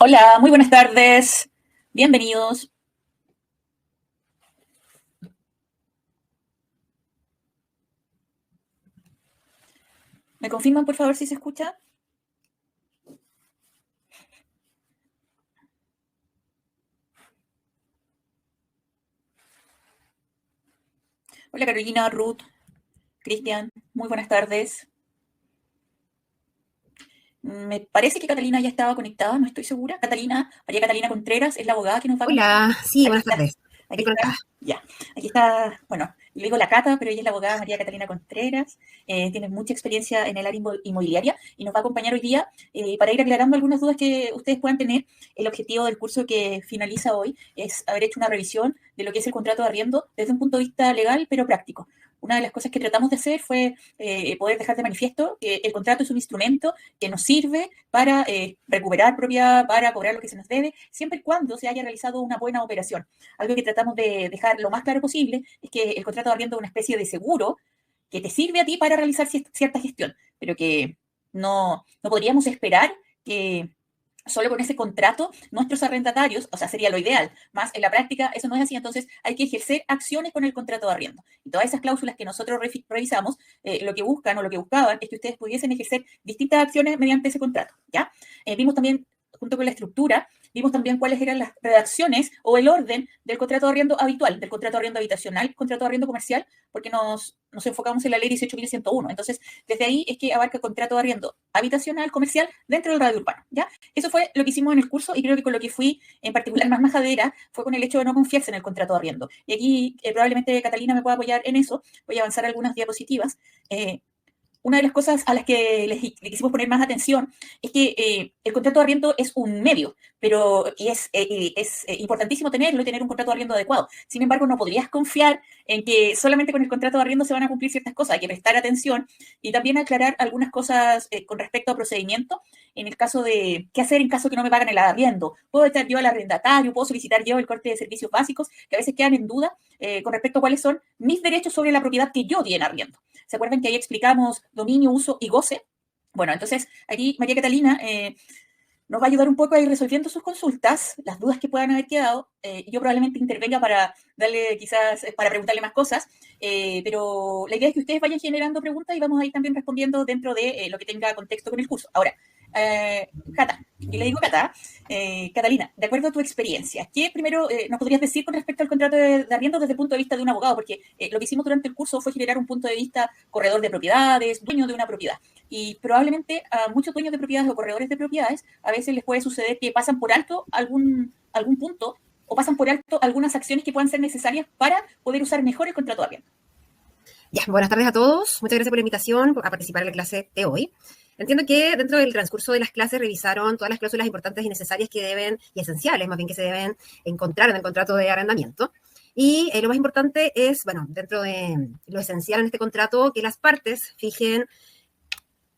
Hola, muy buenas tardes. Bienvenidos. ¿Me confirman, por favor, si se escucha? Hola, Carolina, Ruth, Cristian. Muy buenas tardes. Me parece que Catalina ya estaba conectada, no estoy segura. María Catalina Contreras es la abogada que nos va a acompañar. Hola, sí, Aquí buenas está, tardes. aquí Estoy está, conectada. ya. Aquí está, bueno, le digo la Cata, pero ella es la abogada María Catalina Contreras. Tiene mucha experiencia en el área inmobiliaria y nos va a acompañar hoy día para ir aclarando algunas dudas que ustedes puedan tener. El objetivo del curso que finaliza hoy es haber hecho una revisión de lo que es el contrato de arriendo desde un punto de vista legal, pero práctico. Una de las cosas que tratamos de hacer fue poder dejar de manifiesto que el contrato es un instrumento que nos sirve para recuperar propiedad, para cobrar lo que se nos debe, siempre y cuando se haya realizado una buena operación. Algo que tratamos de dejar lo más claro posible es que el contrato de arriendo es una especie de seguro que te sirve a ti para realizar cierta gestión, pero que no podríamos esperar que solo con ese contrato nuestros arrendatarios, o sea, sería lo ideal, más en la práctica eso no es así, entonces hay que ejercer acciones con el contrato de arriendo. Y todas esas cláusulas que nosotros revisamos, lo que buscan o lo que buscaban es que ustedes pudiesen ejercer distintas acciones mediante ese contrato, ¿ya? Vimos también, junto con la estructura, vimos también cuáles eran las redacciones o el orden del contrato de arriendo habitual, del contrato de arriendo habitacional, contrato de arriendo comercial, porque nos enfocamos en la ley 18.101. Entonces, desde ahí es que abarca contrato de arriendo habitacional, comercial, dentro del radio urbano, ¿ya? Eso fue lo que hicimos en el curso y creo que con lo que fui en particular más majadera fue con el hecho de no confiarse en el contrato de arriendo. Y aquí probablemente Catalina me pueda apoyar en eso. Voy a avanzar algunas diapositivas. Una de las cosas a las que le quisimos poner más atención es que el contrato de arriendo es un medio, pero es importantísimo tenerlo y tener un contrato de arriendo adecuado. Sin embargo, no podrías confiar en que solamente con el contrato de arriendo se van a cumplir ciertas cosas. Hay que prestar atención y también aclarar algunas cosas con respecto a procedimiento. En el caso de qué hacer en caso que no me pagan el arriendo. ¿Puedo estar yo al arrendatario? ¿Puedo solicitar yo el corte de servicios básicos? Que a veces quedan en duda con respecto a cuáles son mis derechos sobre la propiedad que yo di en arriendo. ¿Se acuerdan que ahí explicamos dominio, uso y goce? Bueno, entonces aquí María Catalina nos va a ayudar un poco a ir resolviendo sus consultas, las dudas que puedan haber quedado. Yo probablemente intervenga para darle quizás, para preguntarle más cosas, pero la idea es que ustedes vayan generando preguntas y vamos a ir también respondiendo dentro de lo que tenga contexto con el curso. Ahora, Cata, y le digo Cata, Catalina, de acuerdo a tu experiencia, ¿qué primero nos podrías decir con respecto al contrato de arriendo desde el punto de vista de un abogado? Porque lo que hicimos durante el curso fue generar un punto de vista corredor de propiedades, dueño de una propiedad. Y probablemente a muchos dueños de propiedades o corredores de propiedades a veces les puede suceder que pasan por alto algún punto o pasan por alto algunas acciones que puedan ser necesarias para poder usar mejor el contrato de arriendo. Ya, buenas tardes a todos. Muchas gracias por la invitación a participar en la clase de hoy. Entiendo que dentro del transcurso de las clases revisaron todas las cláusulas importantes y necesarias que deben, y esenciales más bien, que se deben encontrar en el contrato de arrendamiento. Y lo más importante es, bueno, dentro de lo esencial en este contrato, que las partes fijen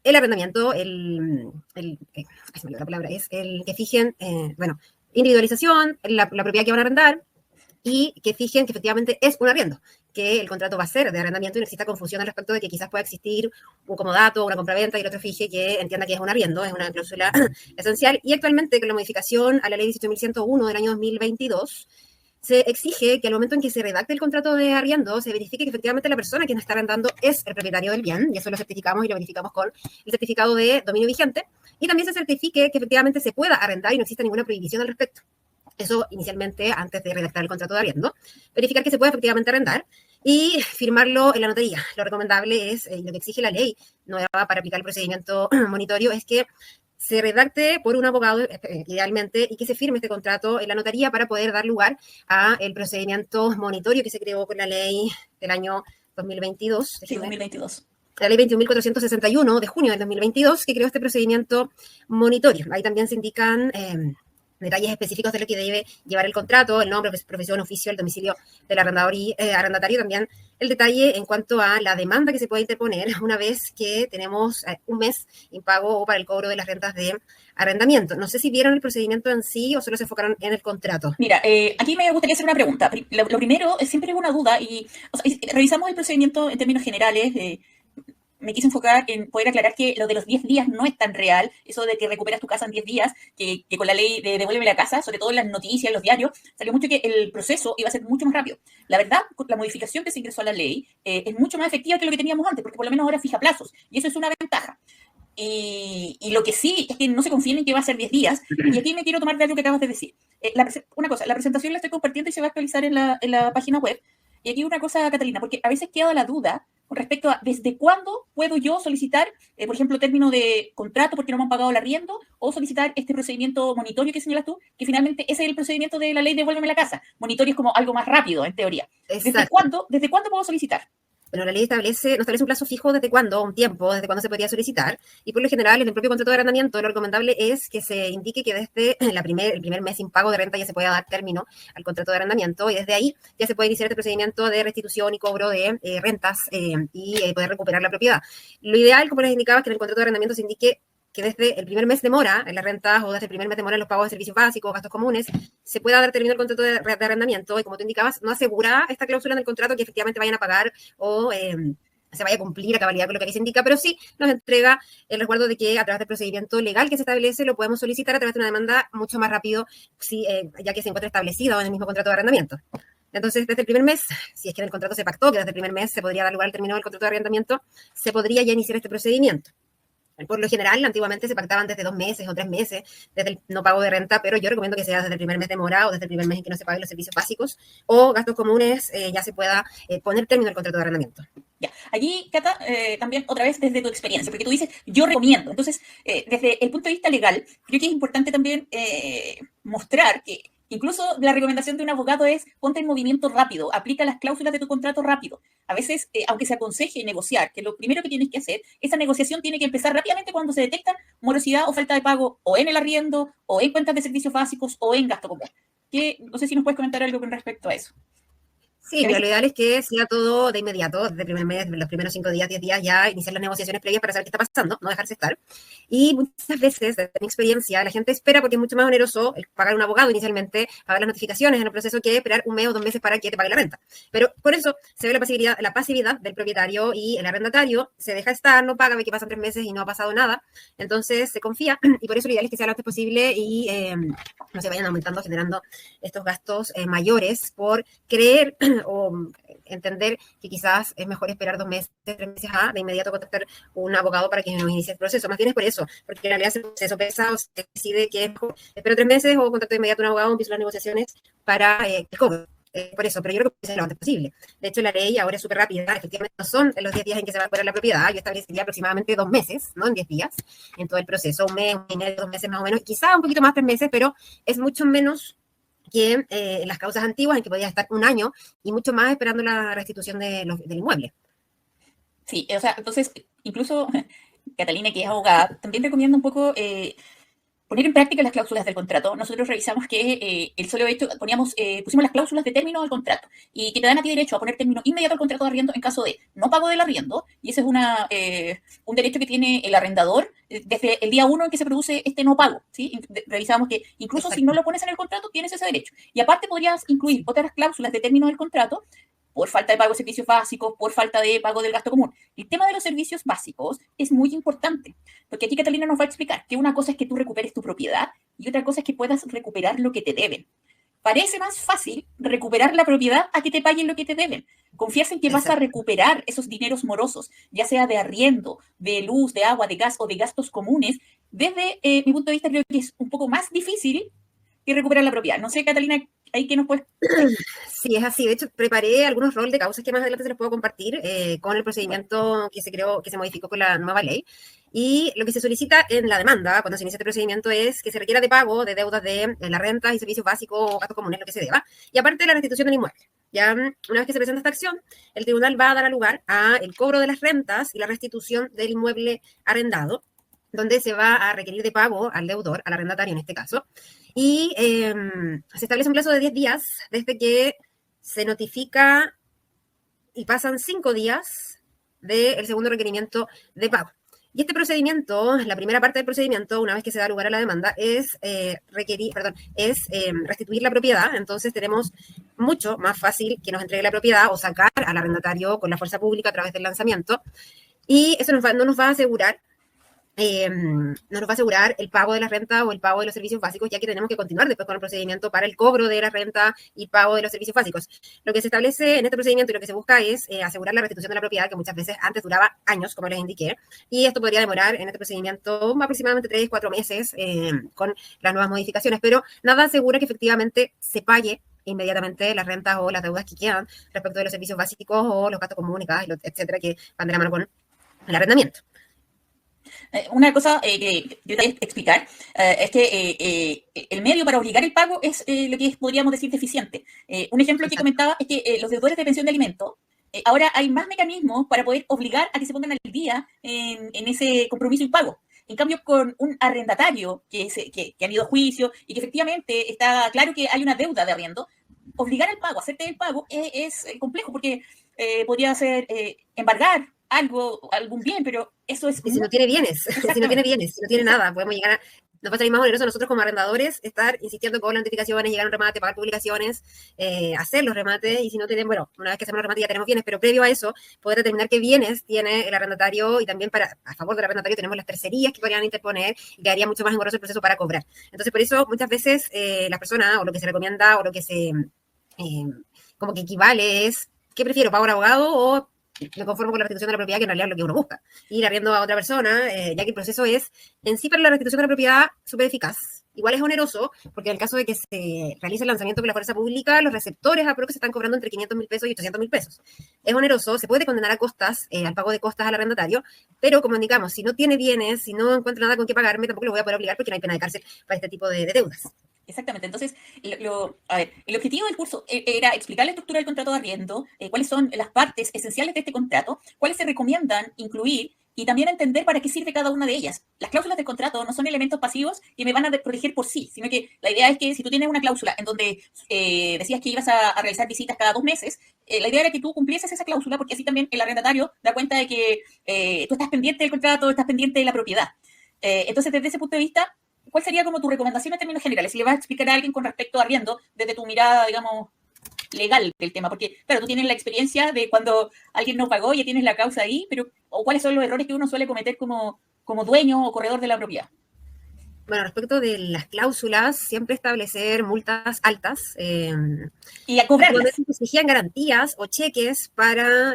el arrendamiento, la palabra es el que fijen, bueno, individualización, la propiedad que van a arrendar, y que fijen que efectivamente es un arriendo, que el contrato va a ser de arrendamiento y no exista confusión al respecto de que quizás pueda existir un comodato, una compraventa y el otro fije que entienda que es un arriendo, es una cláusula esencial. Y actualmente con la modificación a la ley 18.101 del año 2022, se exige que al momento en que se redacte el contrato de arriendo se verifique que efectivamente la persona que nos está arrendando es el propietario del bien, y eso lo certificamos y lo verificamos con el certificado de dominio vigente, y también se certifique que efectivamente se pueda arrendar y no exista ninguna prohibición al respecto. Eso inicialmente, antes de redactar el contrato de arriendo, verificar que se puede efectivamente arrendar y firmarlo en la notaría. Lo recomendable es, lo que exige la ley nueva para aplicar el procedimiento monitorio, es que se redacte por un abogado, idealmente, y que se firme este contrato en la notaría para poder dar lugar a el procedimiento monitorio que se creó con la ley del año 2022. Sí, 2022. La ley 21.461 de junio del 2022, que creó este procedimiento monitorio. Ahí también se indican detalles específicos de lo que debe llevar el contrato, el nombre, profesión, oficio, el domicilio del arrendador y arrendatario, también el detalle en cuanto a la demanda que se puede interponer una vez que tenemos un mes impago o para el cobro de las rentas de arrendamiento. No sé si vieron el procedimiento en sí o solo se enfocaron en el contrato. Mira, aquí me gustaría hacer una pregunta. Lo primero, siempre es una duda y o sea, revisamos el procedimiento en términos generales. me quise enfocar en poder aclarar que lo de los 10 días no es tan real, eso de que recuperas tu casa en 10 días, que con la ley de devuélveme la casa, sobre todo en las noticias, en los diarios, salió mucho que el proceso iba a ser mucho más rápido. La verdad, la modificación que se ingresó a la ley es mucho más efectiva que lo que teníamos antes, porque por lo menos ahora fija plazos, y eso es una ventaja. Y lo que sí es que no se confíen en que va a ser 10 días, y aquí me quiero tomar de algo que acabas de decir. Una cosa, la presentación la estoy compartiendo y se va a actualizar en la página web. Y aquí una cosa, Catalina, porque a veces queda la duda con respecto a desde cuándo puedo yo solicitar, por ejemplo, término de contrato porque no me han pagado el arriendo, o solicitar este procedimiento monitorio que señalas tú, que finalmente ese es el procedimiento de la ley Devuélveme la casa. Monitorio es como algo más rápido, en teoría. ¿Desde cuándo puedo solicitar? Bueno, la ley no establece un plazo fijo desde cuándo, un tiempo, desde cuándo se podría solicitar, y por lo general, en el propio contrato de arrendamiento, lo recomendable es que se indique que desde el primer mes sin pago de renta ya se pueda dar término al contrato de arrendamiento, y desde ahí ya se puede iniciar este procedimiento de restitución y cobro de rentas y poder recuperar la propiedad. Lo ideal, como les indicaba, es que en el contrato de arrendamiento se indique que desde el primer mes de mora en las rentas o desde el primer mes de mora en los pagos de servicios básicos, gastos comunes, se pueda dar término al contrato de arrendamiento, y como tú indicabas, no asegura esta cláusula en el contrato que efectivamente vayan a pagar o se vaya a cumplir a cabalidad con lo que aquí se indica, pero sí nos entrega el resguardo de que a través del procedimiento legal que se establece lo podemos solicitar a través de una demanda mucho más rápido, ya que se encuentra establecido en el mismo contrato de arrendamiento. Entonces, desde el primer mes, si es que en el contrato se pactó que desde el primer mes se podría dar lugar al término del contrato de arrendamiento, se podría ya iniciar este procedimiento. Por lo general, antiguamente se pactaban desde 2 meses o 3 meses, desde el no pago de renta, pero yo recomiendo que sea desde el primer mes de mora o desde el primer mes en que no se paguen los servicios básicos o gastos comunes, ya se pueda poner término al contrato de arrendamiento. Ya, allí, Cata, también otra vez desde tu experiencia, porque tú dices, yo recomiendo. Entonces, desde el punto de vista legal, creo que es importante también mostrar que incluso la recomendación de un abogado es ponte en movimiento rápido, aplica las cláusulas de tu contrato rápido. A veces, aunque se aconseje negociar, que lo primero que tienes que hacer, esa negociación tiene que empezar rápidamente cuando se detectan morosidad o falta de pago o en el arriendo, o en cuentas de servicios básicos, o en gasto común. No sé si nos puedes comentar algo con respecto a eso. Sí, pero lo ideal es que sea todo de inmediato, desde el primer mes, los primeros 5 días, 10 días, ya iniciar las negociaciones previas para saber qué está pasando, no dejarse estar. Y muchas veces, desde mi experiencia, la gente espera porque es mucho más oneroso el pagar un abogado inicialmente, pagar las notificaciones en el proceso, que esperar 1 mes o 2 meses para que te pague la renta. Pero por eso se ve la pasividad del propietario, y el arrendatario se deja estar, no paga, ve que pasan 3 meses y no ha pasado nada. Entonces se confía, y por eso lo ideal es que sea lo antes posible y no se vayan aumentando, generando estos gastos mayores por creer o entender que quizás es mejor esperar 2 meses, 3 meses de inmediato contactar un abogado para que nos inicie el proceso. Más bien es por eso, porque en realidad se sopesa o se decide que es mejor espero 3 meses o contacto de inmediato a un abogado, empiezo las negociaciones para el cobro. Por eso, pero yo creo que es lo antes posible. De hecho, la ley ahora es súper rápida, efectivamente no son los 10 días en que se va a recuperar la propiedad, yo establecería aproximadamente 2 meses, no en 10 días, en todo el proceso, 1 mes, 1 mes y medio, 2 meses más o menos, quizá un poquito más, 3 meses, pero es mucho menos que en las causas antiguas, en que podía estar 1 año, y mucho más esperando la restitución del inmueble. Sí, o sea, entonces, incluso Catalina, que es abogada, también recomienda un poco poner en práctica las cláusulas del contrato. Nosotros revisamos que el solo hecho, pusimos las cláusulas de término del contrato, y que te dan a ti derecho a poner término inmediato al contrato de arriendo en caso de no pago del arriendo, y ese es un derecho que tiene el arrendador desde el día 1 en que se produce este no pago, ¿sí? Revisamos que incluso si no lo pones en el contrato, tienes ese derecho. Y aparte podrías incluir otras cláusulas de término del contrato por falta de pago de servicios básicos, por falta de pago del gasto común. El tema de los servicios básicos es muy importante, porque aquí Catalina nos va a explicar que una cosa es que tú recuperes tu propiedad y otra cosa es que puedas recuperar lo que te deben. Parece más fácil recuperar la propiedad a que te paguen lo que te deben. Confiarse en que vas a recuperar esos dineros morosos, ya sea de arriendo, de luz, de agua, de gas o de gastos comunes, desde mi punto de vista creo que es un poco más difícil que recuperar la propiedad. No sé, Catalina, ¿ahí qué nos puedes...? Sí, es así. De hecho, preparé algunos roles de causas que más adelante se los puedo compartir con el procedimiento que se modificó con la nueva ley. Y lo que se solicita en la demanda, cuando se inicia este procedimiento, es que se requiera de pago de deudas de la renta y servicios básicos o gastos comunes, lo que se deba, y aparte de la restitución del inmueble. Ya una vez que se presenta esta acción, el tribunal va a dar lugar a el cobro de las rentas y la restitución del inmueble arrendado, donde se va a requerir de pago al deudor, al arrendatario en este caso, y se establece un plazo de 10 días desde que se notifica y pasan 5 días del segundo requerimiento de pago. Y este procedimiento, la primera parte del procedimiento, una vez que se da lugar a la demanda, es restituir la propiedad. Entonces tenemos mucho más fácil que nos entregue la propiedad o sacar al arrendatario con la fuerza pública a través del lanzamiento, Y eso no nos va a asegurar no nos va a asegurar el pago de la renta o el pago de los servicios básicos, ya que tenemos que continuar después con el procedimiento para el cobro de la renta y pago de los servicios básicos. Lo que se establece en este procedimiento y lo que se busca es asegurar la restitución de la propiedad, que muchas veces antes duraba años, como les indiqué, y esto podría demorar en este procedimiento aproximadamente 3-4 meses con las nuevas modificaciones, pero nada asegura que efectivamente se pague inmediatamente las rentas o las deudas que quedan respecto de los servicios básicos o los gastos comunes, etcétera, que van de la mano con el arrendamiento. Una cosa que yo te voy a explicar es que el medio para obligar el pago es lo que podríamos decir deficiente. Un ejemplo que comentaba es que los deudores de pensión de alimentos, ahora hay más mecanismos para poder obligar a que se pongan al día en ese compromiso y pago. En cambio, con un arrendatario que han ido a juicio y que efectivamente está claro que hay una deuda de arriendo, obligar al pago, hacerte el pago, es complejo porque podría ser embargar algún bien, pero eso es... Y si no tiene bienes, si no tiene nada, podemos llegar a... Nos va a salir más oneroso nosotros como arrendadores estar insistiendo con las notificaciones, llegar a un remate, pagar publicaciones, hacer los remates, y si no tienen, bueno, una vez que hacemos los remates ya tenemos bienes, pero previo a eso, poder determinar qué bienes tiene el arrendatario, y también a favor del arrendatario tenemos las tercerías que podrían interponer, y que haría mucho más engorroso el proceso para cobrar. Entonces, por eso, muchas veces las personas, o lo que se recomienda, o lo que se como que equivale es, ¿qué prefiero, pago un abogado o me conformo con la restitución de la propiedad, que en realidad es lo que uno busca? Ir arriendo a otra persona, ya que el proceso es, en sí, para la restitución de la propiedad, súper eficaz. Igual es oneroso, porque en el caso de que se realice el lanzamiento con la fuerza pública, los receptores a se están cobrando entre 500.000 pesos y 800.000 pesos. Es oneroso, se puede condenar a costas, al pago de costas al arrendatario, pero como indicamos, si no tiene bienes, si no encuentra nada con qué pagarme, tampoco lo voy a poder obligar porque no hay pena de cárcel para este tipo de deudas. Exactamente. Entonces, a ver, el objetivo del curso era explicar la estructura del contrato de arriendo, cuáles son las partes esenciales de este contrato, cuáles se recomiendan incluir y también entender para qué sirve cada una de ellas. Las cláusulas del contrato no son elementos pasivos que me van a proteger por sí, sino que la idea es que si tú tienes una cláusula en donde decías que ibas a realizar visitas cada 2 meses, la idea era que tú cumplieses esa cláusula, porque así también el arrendatario da cuenta de que tú estás pendiente del contrato, estás pendiente de la propiedad. Entonces, desde ese punto de vista, ¿cuál sería como tu recomendación en términos generales? Si le vas a explicar a alguien con respecto a arriendo, desde tu mirada, digamos, legal del tema, porque, claro, tú tienes la experiencia de cuando alguien no pagó, ya tienes la causa ahí, pero ¿o cuáles son los errores que uno suele cometer como dueño o corredor de la propiedad? Bueno, respecto de las cláusulas, siempre establecer multas altas. Y a cobrarlas. Se exigían garantías o cheques para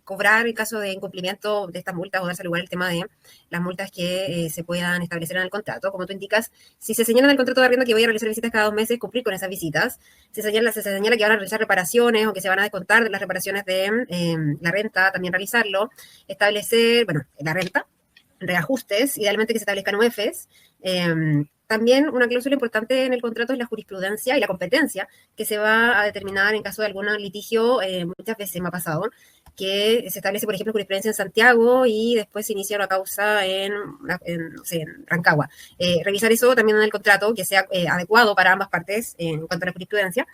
cobrar en caso de incumplimiento de estas multas, o darse lugar el tema de las multas que se puedan establecer en el contrato. Como tú indicas, si se señala en el contrato de arriendo que voy a realizar visitas cada 2 meses, cumplir con esas visitas. Se señala que van a realizar reparaciones o que se van a descontar de las reparaciones de la renta, también realizarlo. Establecer, bueno, la renta, reajustes, idealmente que se establezcan UEFs. También una cláusula importante en el contrato es la jurisprudencia y la competencia que se va a determinar en caso de algún litigio. Muchas veces me ha pasado que se establece, por ejemplo, jurisprudencia en Santiago y después se inicia una causa en Rancagua. Revisar eso también en el contrato, que sea adecuado para ambas partes en cuanto a la jurisprudencia.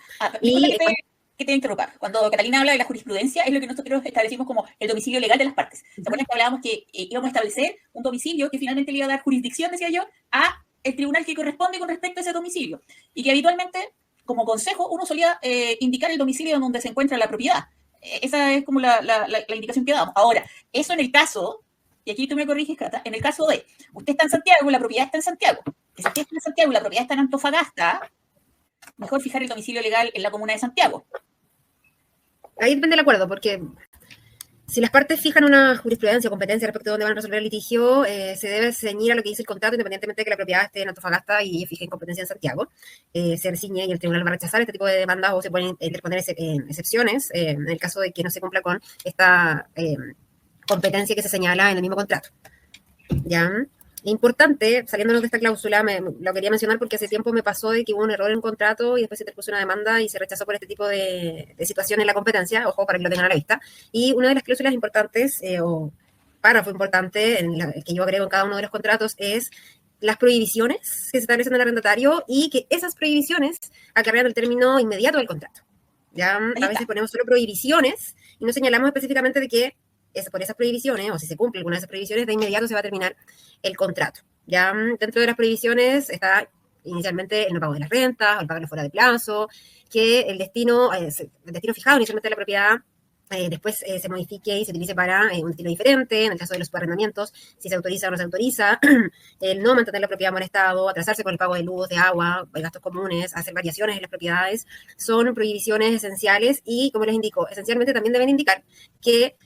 Que te interrumpa. Cuando Catalina habla de la jurisprudencia, es lo que nosotros establecimos como el domicilio legal de las partes. ¿Se acuerdan que hablábamos que íbamos a establecer un domicilio que finalmente le iba a dar jurisdicción, decía yo, a el tribunal que corresponde con respecto a ese domicilio? Y que habitualmente, como consejo, uno solía indicar el domicilio donde se encuentra la propiedad. Esa es como la indicación que damos. Ahora, eso en el caso, y aquí tú me corriges, Cata, en el caso de usted está en Santiago y la propiedad está en Santiago, que si usted está en Santiago y la propiedad está en Antofagasta, mejor fijar el domicilio legal en la comuna de Santiago. Ahí depende del acuerdo, porque si las partes fijan una jurisprudencia o competencia respecto a dónde van a resolver el litigio, se debe ceñir a lo que dice el contrato, independientemente de que la propiedad esté en Antofagasta y fije en competencia en Santiago. Se ciñe y el tribunal va a rechazar este tipo de demandas o se pueden interponer excepciones en el caso de que no se cumpla con esta competencia que se señala en el mismo contrato. ¿Ya? Importante, saliéndonos de esta cláusula, lo quería mencionar porque hace tiempo me pasó de que hubo un error en un contrato y después se interpuso una demanda y se rechazó por este tipo de situaciones en la competencia. Ojo, para que lo tengan a la vista. Y una de las cláusulas importantes, o párrafo importante, que yo agrego en cada uno de los contratos, es las prohibiciones que se establecen en el arrendatario y que esas prohibiciones acarrean el término inmediato del contrato. ¿Ya? A veces ponemos solo prohibiciones y no señalamos específicamente de que por esas prohibiciones, o si se cumple alguna de esas prohibiciones, de inmediato se va a terminar el contrato. Ya dentro de las prohibiciones está inicialmente el no pago de las rentas, o el pagarlo fuera de plazo, que el destino fijado inicialmente de la propiedad después se modifique y se utilice para un destino diferente, en el caso de los subarrendamientos, si se autoriza o no se autoriza, el no mantener la propiedad en buen estado, atrasarse con el pago de luz, de agua, de gastos comunes, hacer variaciones en las propiedades, son prohibiciones esenciales y, como les indico, esencialmente también deben indicar que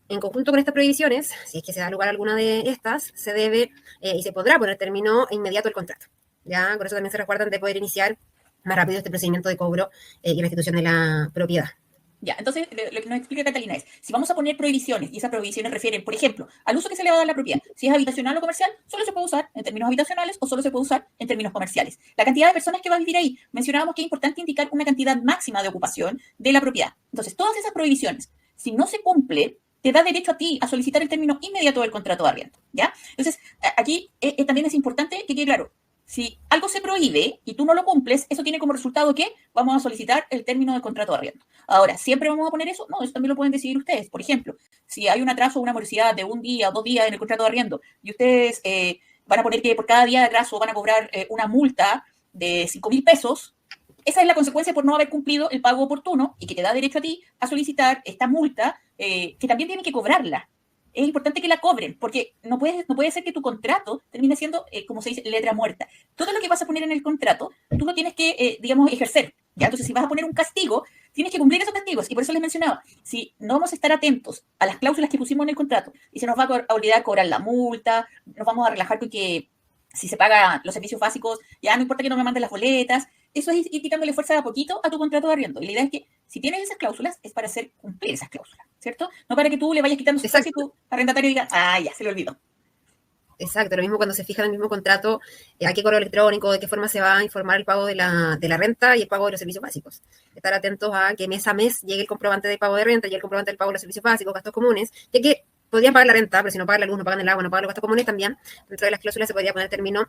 en conjunto con estas prohibiciones, si es que se da lugar a alguna de estas, se debe y se podrá poner término inmediato al contrato. ¿Ya? Por eso también se resguardan de poder iniciar más rápido este procedimiento de cobro y restitución de la propiedad. Ya, entonces lo que nos explica Catalina es, si vamos a poner prohibiciones, y esas prohibiciones refieren, por ejemplo, al uso que se le va a dar a la propiedad, si es habitacional o comercial, solo se puede usar en términos habitacionales o solo se puede usar en términos comerciales. La cantidad de personas que va a vivir ahí, mencionábamos que es importante indicar una cantidad máxima de ocupación de la propiedad. Entonces, todas esas prohibiciones, si no se cumple, te da derecho a ti a solicitar el término inmediato del contrato de arriendo, ¿ya? Entonces, aquí también es importante que quede claro, si algo se prohíbe y tú no lo cumples, eso tiene como resultado que vamos a solicitar el término del contrato de arriendo. Ahora, ¿siempre vamos a poner eso? No, eso también lo pueden decidir ustedes. Por ejemplo, si hay un atraso o una morosidad de 1 día o 2 días en el contrato de arriendo y ustedes van a poner que por cada día de atraso van a cobrar una multa de 5.000 pesos, esa es la consecuencia por no haber cumplido el pago oportuno y que te da derecho a ti a solicitar esta multa que también tienen que cobrarla. Es importante que la cobren, porque no puede ser que tu contrato termine siendo, como se dice, letra muerta. Todo lo que vas a poner en el contrato, tú lo tienes que, digamos, ejercer. ¿Ya? Entonces, si vas a poner un castigo, tienes que cumplir esos castigos. Y por eso les mencionaba, si no vamos a estar atentos a las cláusulas que pusimos en el contrato y se nos va a olvidar cobrar la multa, nos vamos a relajar porque si se pagan los servicios básicos, ya no importa que no me manden las boletas. Eso es ir quitándole fuerza de a poquito a tu contrato de arriendo. Y la idea es que si tienes esas cláusulas, es para hacer cumplir esas cláusulas, ¿cierto? No para que tú le vayas quitando su fuerza y tu arrendatario diga, ya, se le olvidó. Exacto, lo mismo cuando se fija en el mismo contrato, a qué correo electrónico, de qué forma se va a informar el pago de la renta y el pago de los servicios básicos. Estar atentos a que mes a mes llegue el comprobante de pago de renta y el comprobante del pago de los servicios básicos, gastos comunes, ya que podrían pagar la renta, pero si no pagan la luz, no pagan el agua, no pagan los gastos comunes también, dentro de las cláusulas se podría poner término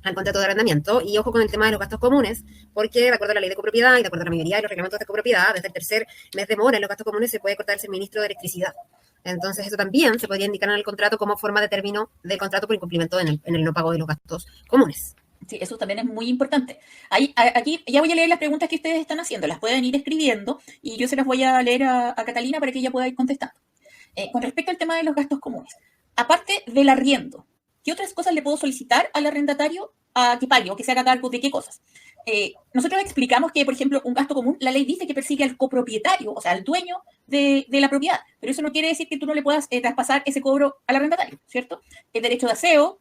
al contrato de arrendamiento. Y ojo con el tema de los gastos comunes, porque de acuerdo a la ley de copropiedad y de acuerdo a la mayoría de los reglamentos de copropiedad, desde el tercer mes de mora en los gastos comunes se puede cortar el suministro de electricidad. Entonces, eso también se podría indicar en el contrato como forma de término del contrato por incumplimiento en el no pago de los gastos comunes. Sí, eso también es muy importante. Aquí ya voy a leer las preguntas que ustedes están haciendo, las pueden ir escribiendo y yo se las voy a leer a Catalina para que ella pueda ir contestando. Con respecto al tema de los gastos comunes, aparte del arriendo, ¿qué otras cosas le puedo solicitar al arrendatario a que pague o que se haga cargo de qué cosas? Nosotros explicamos que, por ejemplo, un gasto común, la ley dice que persigue al copropietario, o sea, al dueño de la propiedad, pero eso no quiere decir que tú no le puedas traspasar ese cobro al arrendatario, ¿cierto? El derecho de aseo,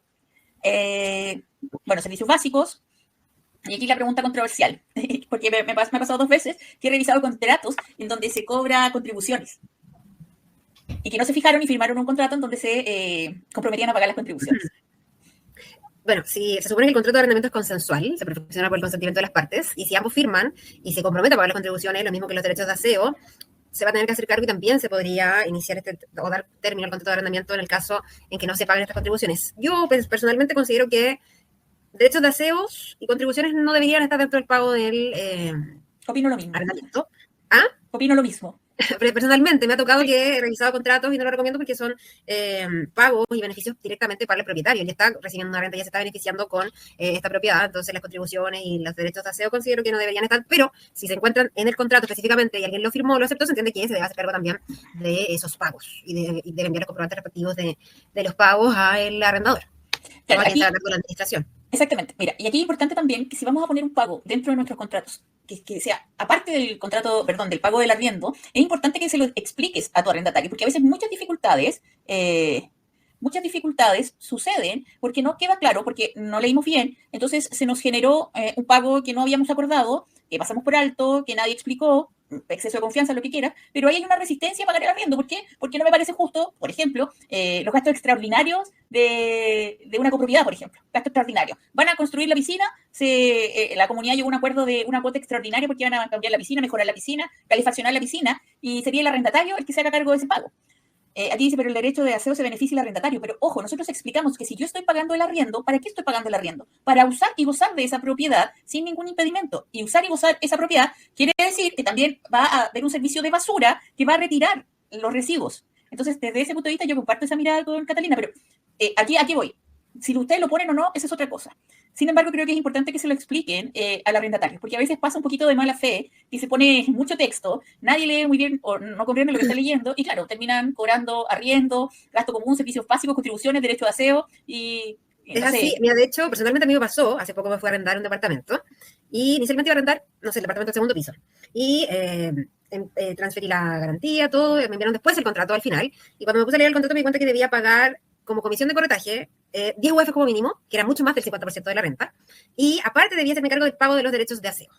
servicios básicos. Y aquí la pregunta controversial, porque me ha pasado 2 veces que he revisado contratos en donde se cobra contribuciones y que no se fijaron y firmaron un contrato en donde se comprometían a pagar las contribuciones. Bueno, si se supone que el contrato de arrendamiento es consensual, se perfecciona por el consentimiento de las partes, y si ambos firman y se comprometen a pagar las contribuciones, lo mismo que los derechos de aseo, se va a tener que hacer cargo y también se podría iniciar o dar término al contrato de arrendamiento en el caso en que no se paguen estas contribuciones. Yo personalmente considero que derechos de aseos y contribuciones no deberían estar dentro del pago del Opino lo mismo. Arrendamiento. Opino lo mismo. Personalmente me ha tocado que he revisado contratos y no lo recomiendo porque son pagos y beneficios directamente para el propietario. Él está recibiendo una renta y ya se está beneficiando con esta propiedad. Entonces las contribuciones y los derechos de aseo considero que no deberían estar, pero si se encuentran en el contrato específicamente y alguien lo firmó o lo aceptó, se entiende que se debe hacer cargo también de esos pagos y debe enviar los comprobantes respectivos de los pagos al arrendador. Claro, aquí, la administración. Exactamente. Mira, y aquí es importante también que si vamos a poner un pago dentro de nuestros contratos, que sea, aparte del contrato, perdón, del pago del arriendo, es importante que se lo expliques a tu arrendatario, porque a veces muchas dificultades suceden porque no queda claro, porque no leímos bien, entonces se nos generó un pago que no habíamos acordado, que pasamos por alto, que nadie explicó, exceso de confianza, lo que quiera, pero ahí hay una resistencia a pagar el arriendo. ¿Por qué? Porque no me parece justo, por ejemplo, los gastos extraordinarios de una copropiedad, por ejemplo, gasto extraordinario. Van a construir la piscina, la comunidad llegó a un acuerdo de una cuota extraordinaria porque van a cambiar la piscina, mejorar la piscina, calefaccionar la piscina, y sería el arrendatario el que se haga cargo de ese pago. Aquí dice, pero el derecho de aseo se beneficia al arrendatario. Pero ojo, nosotros explicamos que si yo estoy pagando el arriendo, ¿para qué estoy pagando el arriendo? Para usar y gozar de esa propiedad sin ningún impedimento. Y usar y gozar esa propiedad quiere decir que también va a haber un servicio de basura que va a retirar los residuos. Entonces, desde ese punto de vista, yo comparto esa mirada con Catalina, pero aquí voy. Si ustedes lo ponen o no, esa es otra cosa. Sin embargo, creo que es importante que se lo expliquen al arrendatario, porque a veces pasa un poquito de mala fe y se pone mucho texto, nadie lee muy bien o no comprende lo que está leyendo y claro, terminan cobrando arriendo, gasto común, servicios básicos, contribuciones, derecho de aseo y Es no así, sé. mira, de hecho, personalmente a mí me pasó, hace poco me fui a arrendar un departamento y inicialmente iba a arrendar, no sé, el departamento del segundo piso. Y transferí la garantía, todo, me enviaron después el contrato al final. Y cuando me puse a leer el contrato me di cuenta que debía pagar como comisión de corretaje 10 UF como mínimo, que era mucho más del 50% de la renta. Y aparte debía hacerme cargo del pago de los derechos de aseo.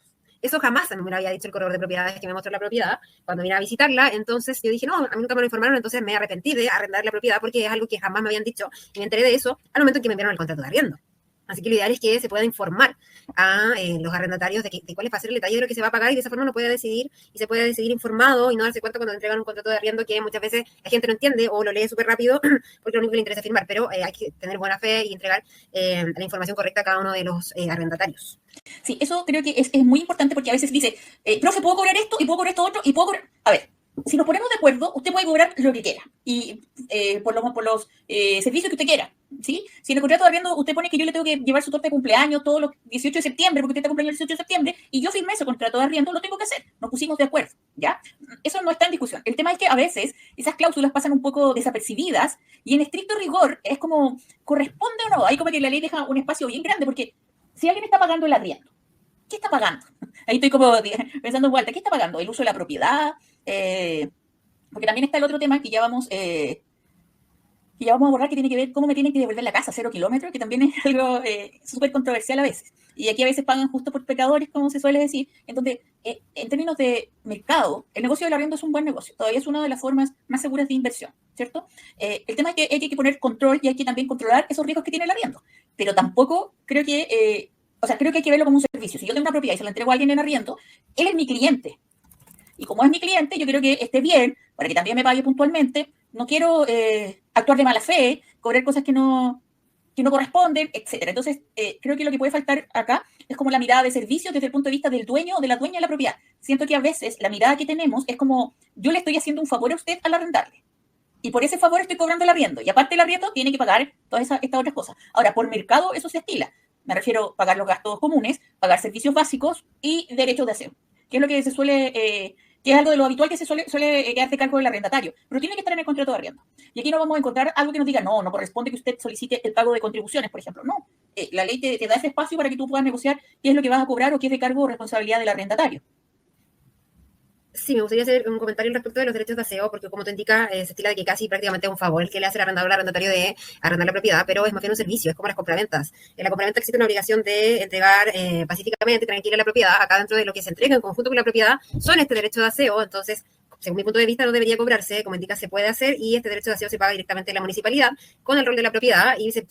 Eso jamás a mí me lo había dicho el corredor de propiedades que me mostró la propiedad cuando vine a visitarla. Entonces yo dije, no, a mí nunca me lo informaron, entonces me arrepentí de arrendar la propiedad porque es algo que jamás me habían dicho y me enteré de eso al momento en que me enviaron el contrato de arriendo. Así que lo ideal es que se pueda informar a los arrendatarios de cuál va a ser el detalle de lo que se va a pagar y de esa forma uno puede decidir y se puede decidir informado y no darse cuenta cuando entregan un contrato de arriendo que muchas veces la gente no entiende o lo lee súper rápido porque lo único que le interesa es firmar, pero hay que tener buena fe y entregar la información correcta a cada uno de los arrendatarios. Sí, eso creo que es muy importante porque a veces dice, profe, ¿puedo cobrar esto y puedo cobrar esto otro y puedo cobrar? A ver, si nos ponemos de acuerdo, usted puede cobrar lo que quiera y por los servicios que usted quiera, ¿sí? Si en el contrato de arriendo usted pone que yo le tengo que llevar su torta de cumpleaños todos los 18 de septiembre porque usted está cumpleaños el 18 de septiembre y yo firmé ese contrato de arriendo, lo tengo que hacer, nos pusimos de acuerdo, ¿ya? Eso no está en discusión. El tema es que a veces esas cláusulas pasan un poco desapercibidas y en estricto rigor es como, ¿corresponde o no? Hay como que la ley deja un espacio bien grande porque si alguien está pagando el arriendo, ¿qué está pagando? Ahí estoy como pensando en vuelta, ¿qué está pagando? ¿El uso de la propiedad? Porque también está el otro tema que ya vamos a abordar, que tiene que ver cómo me tienen que devolver la casa, 0 kilómetros, que también es algo súper controversial a veces. Y aquí a veces pagan justo por pecadores, como se suele decir. Entonces, en términos de mercado, el negocio del arriendo es un buen negocio. Todavía es una de las formas más seguras de inversión, ¿cierto? El tema es que hay que poner control y hay que también controlar esos riesgos que tiene el arriendo. Pero tampoco creo que... o sea, creo que hay que verlo como un servicio. Si yo tengo una propiedad y se la entrego a alguien en arriendo, él es mi cliente. Y como es mi cliente, yo quiero que esté bien, para que también me pague puntualmente. No quiero actuar de mala fe, cobrar cosas que no corresponden, etcétera. Entonces, creo que lo que puede faltar acá es como la mirada de servicio desde el punto de vista del dueño o de la dueña de la propiedad. Siento que a veces la mirada que tenemos es como, yo le estoy haciendo un favor a usted al arrendarle. Y por ese favor estoy cobrando el arriendo. Y aparte del arriendo, tiene que pagar todas estas otras cosas. Ahora, por mercado, eso se estila. Me refiero a pagar los gastos comunes, pagar servicios básicos y derechos de aseo, que es lo que se suele, que es algo de lo habitual que se suele quedar de cargo del arrendatario, pero tiene que estar en el contrato de arriendo. Y aquí no vamos a encontrar algo que nos diga, no corresponde que usted solicite el pago de contribuciones, por ejemplo. No, la ley te da ese espacio para que tú puedas negociar qué es lo que vas a cobrar o qué es de cargo o responsabilidad del arrendatario. Sí, me gustaría hacer un comentario respecto de los derechos de aseo, porque como te indica, se estila de que casi prácticamente es un favor el que le hace el arrendador al arrendatario de arrendar la propiedad, pero es más bien un servicio, es como las compraventas. En la compraventa existe una obligación de entregar pacíficamente, tranquila la propiedad. Acá dentro de lo que se entrega en conjunto con la propiedad son este derecho de aseo, entonces según mi punto de vista, no debería cobrarse, como indica, se puede hacer y este derecho de aseo se paga directamente en la municipalidad con el rol de la propiedad y yo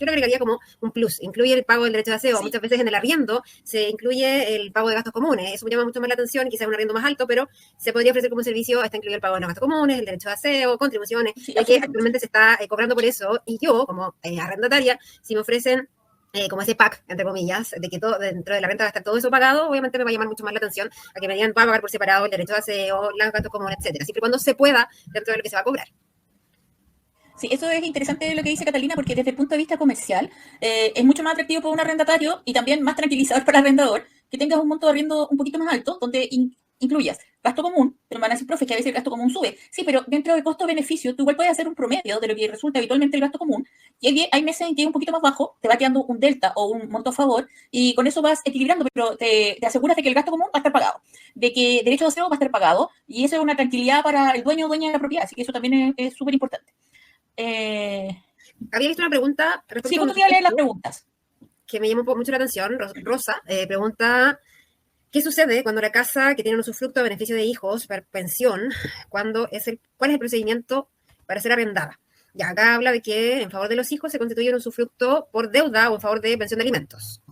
lo agregaría como un plus, incluye el pago del derecho de aseo. Sí. Muchas veces en el arriendo se incluye el pago de gastos comunes, eso me llama mucho más la atención, quizás un arriendo más alto, pero se podría ofrecer como un servicio, está incluido el pago de los gastos comunes, el derecho de aseo, contribuciones, sí, ya que actualmente se está cobrando por eso y yo, como arrendataria, si me ofrecen como ese pack, entre comillas, de que todo dentro de la renta va a estar todo eso pagado, obviamente me va a llamar mucho más la atención a que me digan, va a pagar por separado el derecho de aseo, los gastos comunes, etcétera, siempre y cuando se pueda dentro de lo que se va a cobrar. Sí, eso es interesante lo que dice Catalina, porque desde el punto de vista comercial es mucho más atractivo para un arrendatario y también más tranquilizador para el arrendador que tengas un monto de arriendo un poquito más alto, donde incluyas gasto común, pero me van a decir, profe, que a veces el gasto común sube. Sí, pero dentro del costo-beneficio, tú igual puedes hacer un promedio de lo que resulta habitualmente el gasto común, y hay meses en que es un poquito más bajo, te va quedando un delta o un monto a favor, y con eso vas equilibrando, pero te aseguras de que el gasto común va a estar pagado, de que derecho de aseo va a estar pagado, y eso es una tranquilidad para el dueño o dueña de la propiedad, así que eso también es súper importante. Había visto una pregunta. Sí, justo te iba a leer las preguntas. Que me llamó mucho la atención. Rosa pregunta, ¿qué sucede cuando la casa que tiene un usufructo a beneficio de hijos, pensión, cuál es el procedimiento para ser arrendada? Ya acá habla de que en favor de los hijos se constituye un usufructo por deuda o en favor de pensión de alimentos.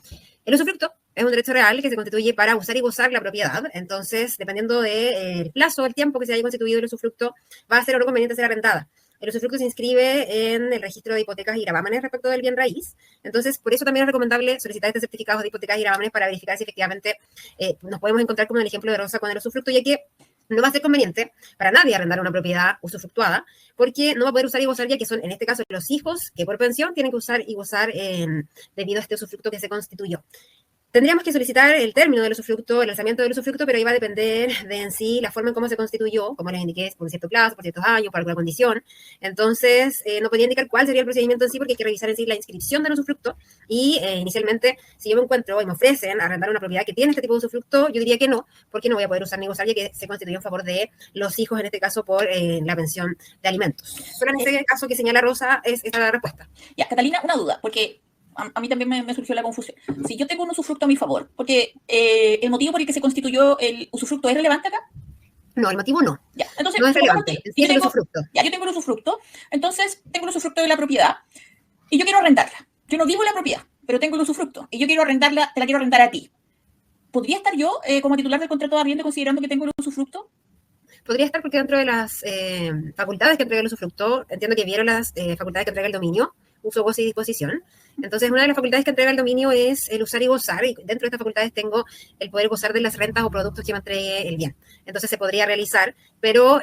El usufructo es un derecho real que se constituye para usar y gozar la propiedad. Entonces, dependiendo del plazo, el tiempo que se haya constituido el usufructo, va a ser o no conveniente ser arrendada. El usufructo se inscribe en el registro de hipotecas y gravámenes respecto del bien raíz. Entonces, por eso también es recomendable solicitar estos certificados de hipotecas y gravámenes para verificar si efectivamente nos podemos encontrar como en el ejemplo de Rosa con el usufructo, ya que no va a ser conveniente para nadie arrendar una propiedad usufructuada, porque no va a poder usar y gozar, ya que son, en este caso, los hijos que por pensión tienen que usar y gozar debido a este usufructo que se constituyó. Tendríamos que solicitar el término del usufructo, el alzamiento del usufructo, pero ahí va a depender de en sí la forma en cómo se constituyó, como les indiqué, por cierto plazo, por ciertos años, por alguna condición. Entonces, no podría indicar cuál sería el procedimiento en sí, porque hay que revisar en sí la inscripción del usufructo. Y inicialmente, si yo me encuentro y me ofrecen arrendar una propiedad que tiene este tipo de usufructo, yo diría que no, porque no voy a poder usar ni gozar, ya que se constituyó en favor de los hijos, en este caso, por la pensión de alimentos. Solo en este caso que señala Rosa es esta la respuesta. Ya, Catalina, una duda, porque a mí también me surgió la confusión. Si yo tengo un usufructo a mi favor, porque el motivo por el que se constituyó el usufructo es relevante acá. No, el motivo no. Ya, entonces, no es relevante. Sí, yo tengo el usufructo. Entonces, tengo el usufructo de la propiedad y yo quiero arrendarla. Yo no vivo en la propiedad, pero tengo el usufructo y yo quiero arrendarla, te la quiero arrendar a ti. ¿Podría estar yo como titular del contrato de arriendo considerando que tengo el usufructo? Podría estar porque dentro de las facultades que entrega el usufructo, entiendo que vieron las facultades que entrega el dominio, uso, goce y disposición. Entonces, una de las facultades que entrega el dominio es el usar y gozar, y dentro de estas facultades tengo el poder gozar de las rentas o productos que me entregue el bien. Entonces, se podría realizar, pero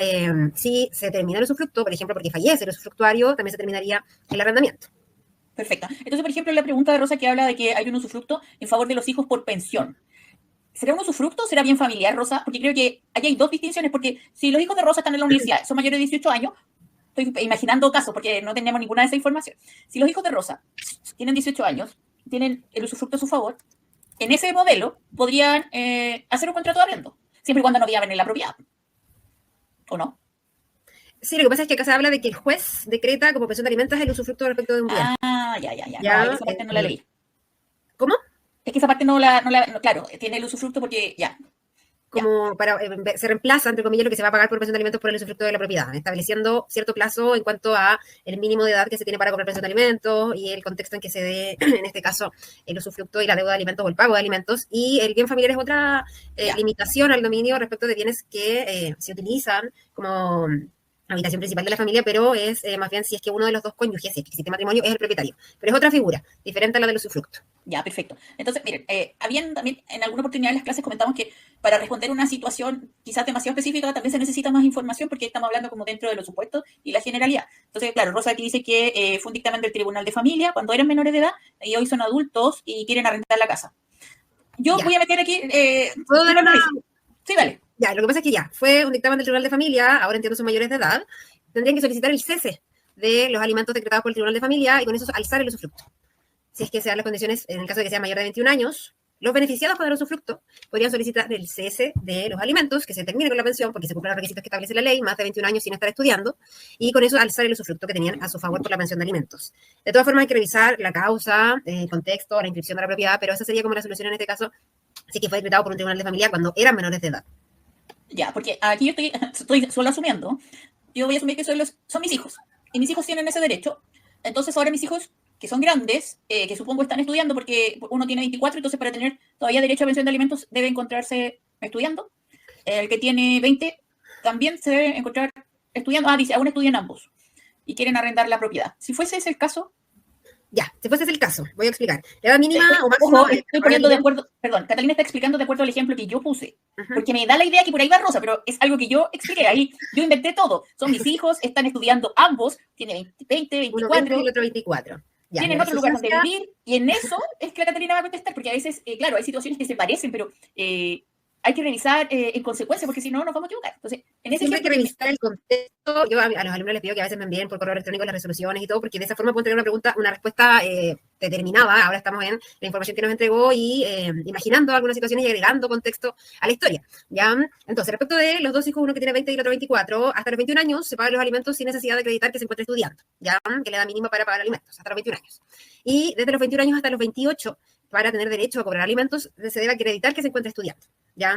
si se termina el usufructo, por ejemplo, porque fallece el usufructuario, también se terminaría el arrendamiento. Perfecto. Entonces, por ejemplo, la pregunta de Rosa que habla de que hay un usufructo en favor de los hijos por pensión. ¿Será un usufructo o será bien familiar, Rosa? Porque creo que aquí hay dos distinciones, porque si los hijos de Rosa están en la universidad, son mayores de 18 años, estoy imaginando casos porque no tenemos ninguna de esa información. Si los hijos de Rosa tienen 18 años, tienen el usufructo a su favor, en ese modelo podrían hacer un contrato de arriendo, siempre y cuando no vivan en la propiedad. ¿O no? Sí, lo que pasa es que acá se habla de que el juez decreta como pensión de alimentos el usufructo respecto de un bien. Ya. No, esa parte no la leí. ¿Cómo? Es que esa parte claro, tiene el usufructo porque ya. Como para, se reemplaza, entre comillas, lo que se va a pagar por pensión de alimentos por el usufructo de la propiedad, estableciendo cierto plazo en cuanto a el mínimo de edad que se tiene para cobrar pensión de alimentos y el contexto en que se dé, en este caso, el usufructo y la deuda de alimentos o el pago de alimentos. Y el bien familiar es otra limitación al dominio respecto de bienes que se utilizan como habitación principal de la familia, pero es más bien si es que uno de los dos cónyuges, si existe matrimonio, es el propietario. Pero es otra figura, diferente a la del usufructo. Ya, perfecto. Entonces, miren, habían también en alguna oportunidad en las clases comentamos que para responder una situación quizás demasiado específica también se necesita más información porque estamos hablando como dentro de los supuestos y la generalidad. Entonces, claro, Rosa aquí dice que fue un dictamen del Tribunal de Familia cuando eran menores de edad y hoy son adultos y quieren arrendar la casa. Yo voy a meter aquí... ¿Puedo dar una... Sí, dale. Ya, lo que pasa es que ya, fue un dictamen del Tribunal de Familia, ahora entiendo son mayores de edad, tendrían que solicitar el cese de los alimentos decretados por el Tribunal de Familia y con eso alzar el usufructo. Si es que se dan las condiciones, en el caso de que sea mayor de 21 años, los beneficiados con el usufructo podrían solicitar el cese de los alimentos, que se termine con la pensión, porque se cumplen los requisitos que establece la ley, más de 21 años sin estar estudiando, y con eso alzar el usufructo que tenían a su favor por la pensión de alimentos. De todas formas, hay que revisar la causa, el contexto, la inscripción de la propiedad, pero esa sería como la solución en este caso, si es que fue decretado por un Tribunal de Familia cuando eran menores de edad. Ya, porque aquí yo estoy solo asumiendo, yo voy a asumir que son mis hijos, y mis hijos tienen ese derecho, entonces ahora mis hijos, que son grandes, que supongo están estudiando, porque uno tiene 24, entonces para tener todavía derecho a pensión de alimentos debe encontrarse estudiando, el que tiene 20 también se debe encontrar estudiando, dice, aún estudian ambos, y quieren arrendar la propiedad. Si fuese ese el caso... Ya, si fuese el caso, voy a explicar. La edad mínima o máxima... Ojo, estoy poniendo de acuerdo, perdón, Catalina está explicando de acuerdo al ejemplo que yo puse, porque me da la idea que por ahí va Rosa, pero es algo que yo expliqué, ahí yo inventé todo. Son mis hijos, están estudiando ambos, tienen 20, 24. Uno 20 y el otro 24. Ya, tienen otro lugar donde vivir, y en eso es que la Catalina va a contestar, porque a veces, claro, hay situaciones que se parecen, pero hay que revisar en consecuencia, porque si no nos vamos a equivocar. Entonces, en ese siempre hay que revisar el contexto. Yo a los alumnos les pido que a veces me envíen por correo electrónico las resoluciones y todo, porque de esa forma pueden tener una respuesta determinada. Ahora estamos en la información que nos entregó y imaginando algunas situaciones y agregando contexto a la historia. ¿Ya? Entonces, respecto de los dos hijos, uno que tiene 20 y el otro 24, hasta los 21 años se pagan los alimentos sin necesidad de acreditar que se encuentre estudiando, ¿ya? Que le da mínima para pagar alimentos, hasta los 21 años. Y desde los 21 años hasta los 28, para tener derecho a cobrar alimentos, se debe acreditar que se encuentre estudiando, ¿ya?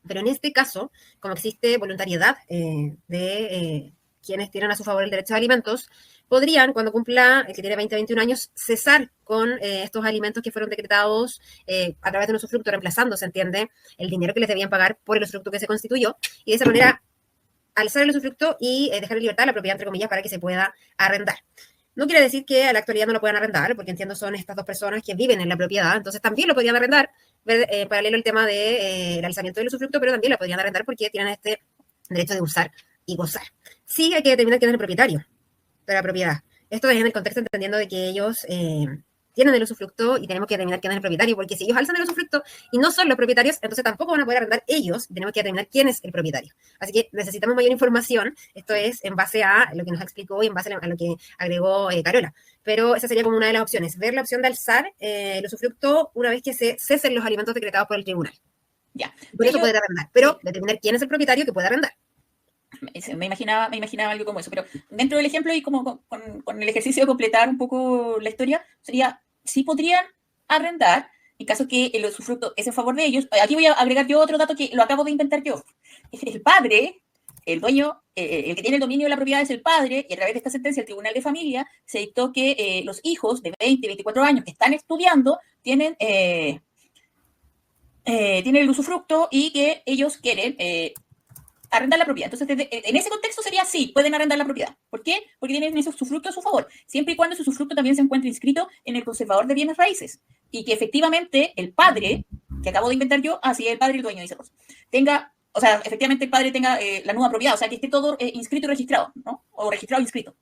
Pero en este caso, como existe voluntariedad de quienes tienen a su favor el derecho a alimentos, podrían, cuando cumpla el que tiene 20 a 21 años, cesar con estos alimentos que fueron decretados a través de un usufructo, reemplazando, se entiende, el dinero que les debían pagar por el usufructo que se constituyó, y de esa manera alzar el usufructo y dejar en libertad la propiedad, entre comillas, para que se pueda arrendar. No quiere decir que a la actualidad no lo puedan arrendar, porque entiendo son estas dos personas que viven en la propiedad, entonces también lo podrían arrendar, paralelo al tema del alzamiento del usufructo, pero también lo podrían arrendar porque tienen este derecho de usar y gozar. Sí hay que determinar quién es el propietario de la propiedad. Esto es en el contexto entendiendo de que ellos tienen el usufructo y tenemos que determinar quién es el propietario, porque si ellos alzan el usufructo y no son los propietarios, entonces tampoco van a poder arrendar ellos, tenemos que determinar quién es el propietario. Así que necesitamos mayor información, esto es en base a lo que nos explicó y en base a lo que agregó Carola. Pero esa sería como una de las opciones, ver la opción de alzar el usufructo una vez que se cesen los alimentos decretados por el tribunal. Ya. Por eso poder arrendar, pero determinar quién es el propietario que puede arrendar. Me imaginaba algo como eso, pero dentro del ejemplo y como con el ejercicio de completar un poco la historia, sería, sí podrían arrendar en caso que el usufructo es en favor de ellos. Aquí voy a agregar yo otro dato que lo acabo de inventar yo. El padre, el dueño, el que tiene el dominio de la propiedad es el padre, y a través de esta sentencia el Tribunal de Familia se dictó que los hijos de 20, 24 años que están estudiando tienen el usufructo y que ellos quieren arrendar la propiedad. Entonces, en ese contexto sería sí, pueden arrendar la propiedad. ¿Por qué? Porque tienen ese usufructo a su favor, siempre y cuando ese usufructo también se encuentre inscrito en el conservador de bienes raíces y que efectivamente el padre, que acabo de inventar yo, así es el padre y el dueño, dice Rosa, tenga, o sea, efectivamente el padre tenga la nueva propiedad, o sea, que esté todo inscrito y registrado, ¿no? O registrado e inscrito.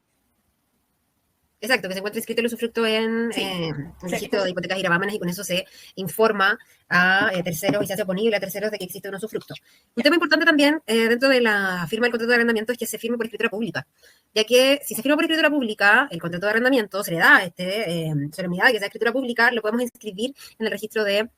Exacto, que se encuentre inscrito el usufructo en el registro de hipotecas y gravámenes y con eso se informa a terceros y se hace oponible a terceros de que existe un usufructo. Un tema importante también dentro de la firma del contrato de arrendamiento es que se firme por escritura pública, ya que si se firma por escritura pública, el contrato de arrendamiento se le da solemnidad de que sea escritura pública, lo podemos inscribir en el registro de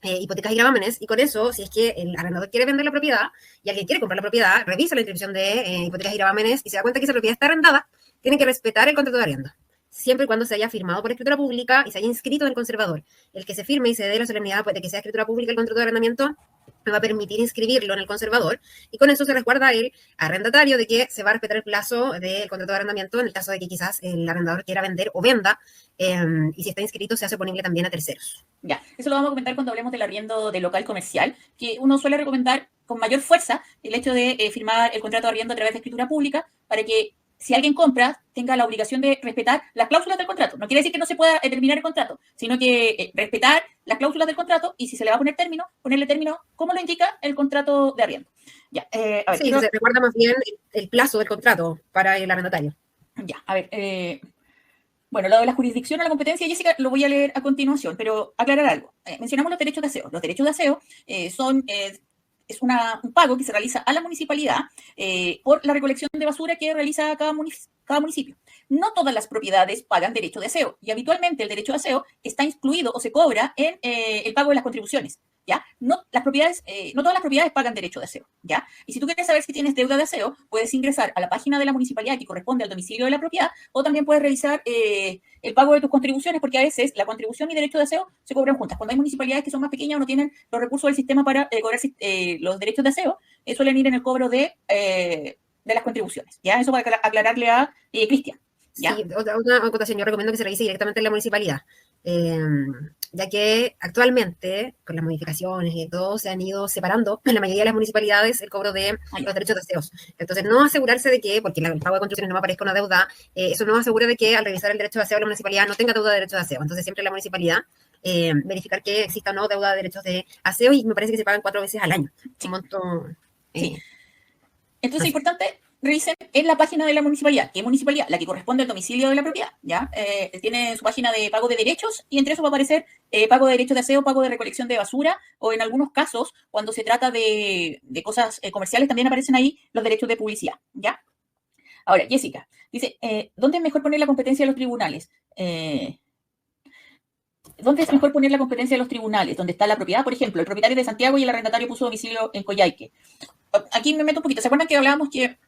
hipotecas y gravámenes, y con eso, si es que el arrendador quiere vender la propiedad y alguien quiere comprar la propiedad, revisa la inscripción de hipotecas y gravámenes y se da cuenta que esa propiedad está arrendada, tiene que respetar el contrato de arriendo, siempre y cuando se haya firmado por escritura pública y se haya inscrito en el conservador. El que se firme y se dé la solemnidad de que sea escritura pública el contrato de arrendamiento me va a permitir inscribirlo en el conservador y con eso se resguarda el arrendatario de que se va a respetar el plazo del contrato de arrendamiento en el caso de que quizás el arrendador quiera vender o venda y si está inscrito se hace oponible también a terceros. Ya, eso lo vamos a comentar cuando hablemos del arriendo de local comercial, que uno suele recomendar con mayor fuerza el hecho de firmar el contrato de arriendo a través de escritura pública para que si alguien compra, tenga la obligación de respetar las cláusulas del contrato. No quiere decir que no se pueda terminar el contrato, sino que respetar las cláusulas del contrato y si se le va a poner término, ponerle término como lo indica el contrato de arriendo. Ya, a ver, sí, se recuerda más bien el plazo del contrato para el arrendatario. Ya, a ver, bueno, lo de la jurisdicción a la competencia, Jessica, lo voy a leer a continuación, pero aclarar algo. Mencionamos los derechos de aseo. Los derechos de aseo son... es un pago que se realiza a la municipalidad por la recolección de basura que realiza cada municipio. No todas las propiedades pagan derecho de aseo y habitualmente el derecho de aseo está incluido o se cobra en el pago de las contribuciones. ¿Ya? No todas las propiedades pagan derecho de aseo, ¿ya? Y si tú quieres saber si tienes deuda de aseo, puedes ingresar a la página de la municipalidad que corresponde al domicilio de la propiedad o también puedes revisar el pago de tus contribuciones porque a veces la contribución y derecho de aseo se cobran juntas. Cuando hay municipalidades que son más pequeñas o no tienen los recursos del sistema para cobrar los derechos de aseo, suelen ir en el cobro de las contribuciones, ¿ya? Eso para aclararle a Cristian. ¿Ya? Sí, una acotación, yo recomiendo que se realice directamente en la municipalidad, ya que actualmente, con las modificaciones y todo, se han ido separando en la mayoría de las municipalidades el cobro de los derechos de aseos. Entonces, no asegurarse de que, porque el pago de contribuciones no me aparezca una deuda, eso no asegura de que al revisar el derecho de aseo la municipalidad no tenga deuda de derechos de aseo. Entonces, siempre la municipalidad verificar que exista o no deuda de derechos de aseo y me parece que se pagan 4 veces al año. Sí. Un monto... sí. Entonces, es importante... Revisen en la página de la municipalidad. ¿Qué municipalidad? La que corresponde al domicilio de la propiedad, ¿ya? Tiene su página de pago de derechos y entre eso va a aparecer pago de derechos de aseo, pago de recolección de basura o en algunos casos, cuando se trata de cosas comerciales, también aparecen ahí los derechos de publicidad, ¿ya? Ahora, Jessica, dice, ¿dónde es mejor poner la competencia de los tribunales? ¿Dónde es mejor poner la competencia de los tribunales? ¿Dónde está la propiedad? Por ejemplo, el propietario de Santiago y el arrendatario puso domicilio en Coyhaique. Aquí me meto un poquito. ¿Se acuerdan que hablábamos que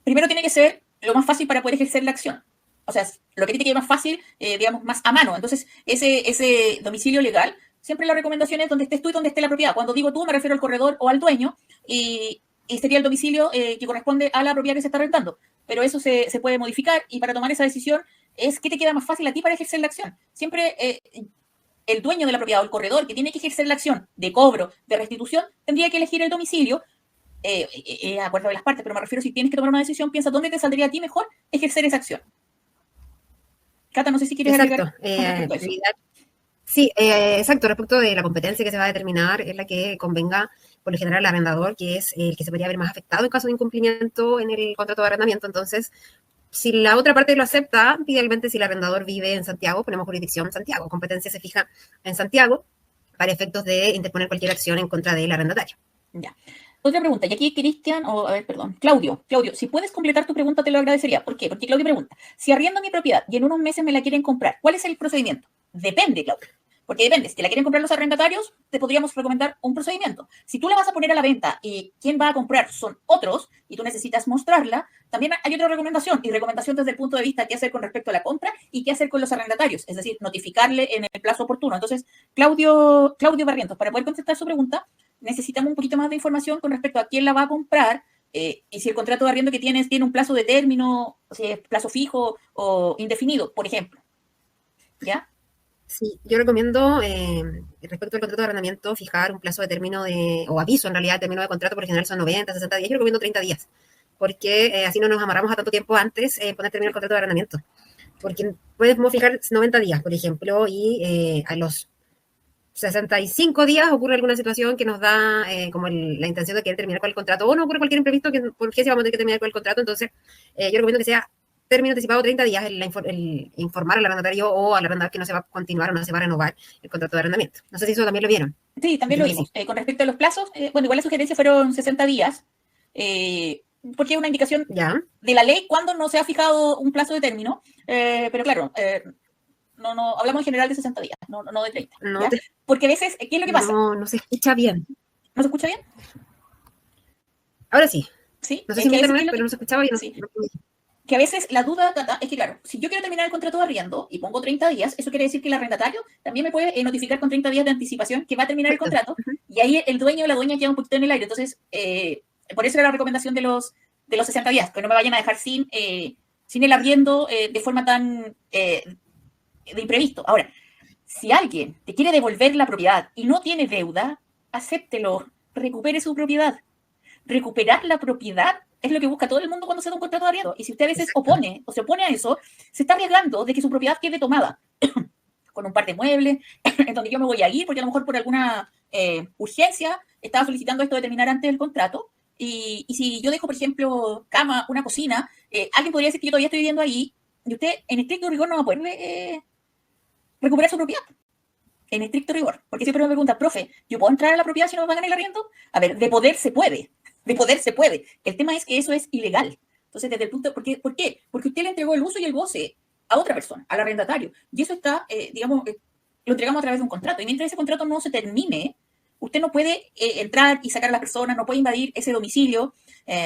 primero tiene que ser lo más fácil para poder ejercer la acción? O sea, lo que tiene que ser más fácil, digamos, más a mano. Entonces, ese domicilio legal, siempre la recomendación es donde estés tú y donde esté la propiedad. Cuando digo tú, me refiero al corredor o al dueño, y sería el domicilio que corresponde a la propiedad que se está rentando. Pero eso se puede modificar, y para tomar esa decisión es qué te queda más fácil a ti para ejercer la acción. Siempre el dueño de la propiedad o el corredor que tiene que ejercer la acción de cobro, de restitución, tendría que elegir el domicilio, de acuerdo a las partes, pero me refiero, si tienes que tomar una decisión, piensa dónde te saldría a ti mejor ejercer esa acción. Cata, no sé si quieres agregar. Sí, exacto. Respecto de la competencia que se va a determinar, es la que convenga por lo general el arrendador, que es el que se podría ver más afectado en caso de incumplimiento en el contrato de arrendamiento. Entonces, si la otra parte lo acepta, idealmente si el arrendador vive en Santiago, ponemos jurisdicción en Santiago, competencia se fija en Santiago para efectos de interponer cualquier acción en contra del arrendatario. Ya. Otra pregunta, y aquí Cristian, a ver, perdón, Claudio, si puedes completar tu pregunta te lo agradecería. ¿Por qué? Porque Claudio pregunta, si arriendo mi propiedad y en unos meses me la quieren comprar, ¿cuál es el procedimiento? Depende, Claudio. Porque depende, si te la quieren comprar los arrendatarios, te podríamos recomendar un procedimiento. Si tú la vas a poner a la venta y quien va a comprar son otros y tú necesitas mostrarla, también hay otra recomendación, y recomendación desde el punto de vista de qué hacer con respecto a la compra y qué hacer con los arrendatarios, es decir, notificarle en el plazo oportuno. Entonces, Claudio Barrientos, para poder contestar su pregunta, necesitamos un poquito más de información con respecto a quién la va a comprar y si el contrato de arriendo que tienes tiene un plazo de término, si es plazo fijo o indefinido, por ejemplo. ¿Ya? Sí, yo recomiendo, respecto al contrato de arrendamiento, fijar un plazo de término o aviso en realidad, de término de contrato, por lo general son 90, 60 días, yo recomiendo 30 días, porque así no nos amarramos a tanto tiempo antes poner término al contrato de arrendamiento, porque podemos fijar 90 días, por ejemplo, y a los 65 días ocurre alguna situación que nos da como la intención de querer terminar con el contrato, o no ocurre cualquier imprevisto que por urgencia vamos a tener que terminar con el contrato. Entonces yo recomiendo que sea término anticipado 30 días el informar al arrendatario o al arrendador que no se va a continuar o no se va a renovar el contrato de arrendamiento. No sé si eso también lo vieron. Sí, también lo vimos. Con respecto a los plazos, bueno, igual las sugerencias fueron 60 días, porque es una indicación ¿Ya? de la ley cuando no se ha fijado un plazo de término, pero claro, no, hablamos en general de 60 días, no de 30. No, porque a veces, ¿qué es lo que pasa? No se escucha bien. ¿No se escucha bien? Ahora sí. Sí. No sé si mi internet, pero no se escuchaba bien. Sí. Que a veces la duda, Tata, es que, claro, si yo quiero terminar el contrato de arriendo y pongo 30 días, eso quiere decir que el arrendatario también me puede notificar con 30 días de anticipación que va a terminar el contrato, y ahí el dueño o la dueña queda un poquito en el aire. Entonces, por eso era la recomendación de los 60 días, que no me vayan a dejar sin el arriendo de forma tan de imprevisto. Ahora, si alguien te quiere devolver la propiedad y no tiene deuda, acéptelo, recupere su propiedad. Recuperar la propiedad es lo que busca todo el mundo cuando se da un contrato de arriendo. Y si usted a veces se opone a eso, se está arriesgando de que su propiedad quede tomada con un par de muebles, en donde yo me voy a ir, porque a lo mejor por alguna urgencia estaba solicitando esto de terminar antes del contrato. Y si yo dejo, por ejemplo, cama, una cocina, alguien podría decir que yo todavía estoy viviendo ahí, y usted en estricto rigor no va a poder recuperar su propiedad. En estricto rigor. Porque siempre me preguntan, profe, ¿yo puedo entrar a la propiedad si no me pagan el arriendo? A ver, de poder se puede. De poder se puede. El tema es que eso es ilegal. Entonces, desde el punto... ¿Por qué? Porque usted le entregó el uso y el goce a otra persona, al arrendatario. Y eso está, digamos, lo entregamos a través de un contrato. Y mientras ese contrato no se termine, usted no puede entrar y sacar a las personas, no puede invadir ese domicilio,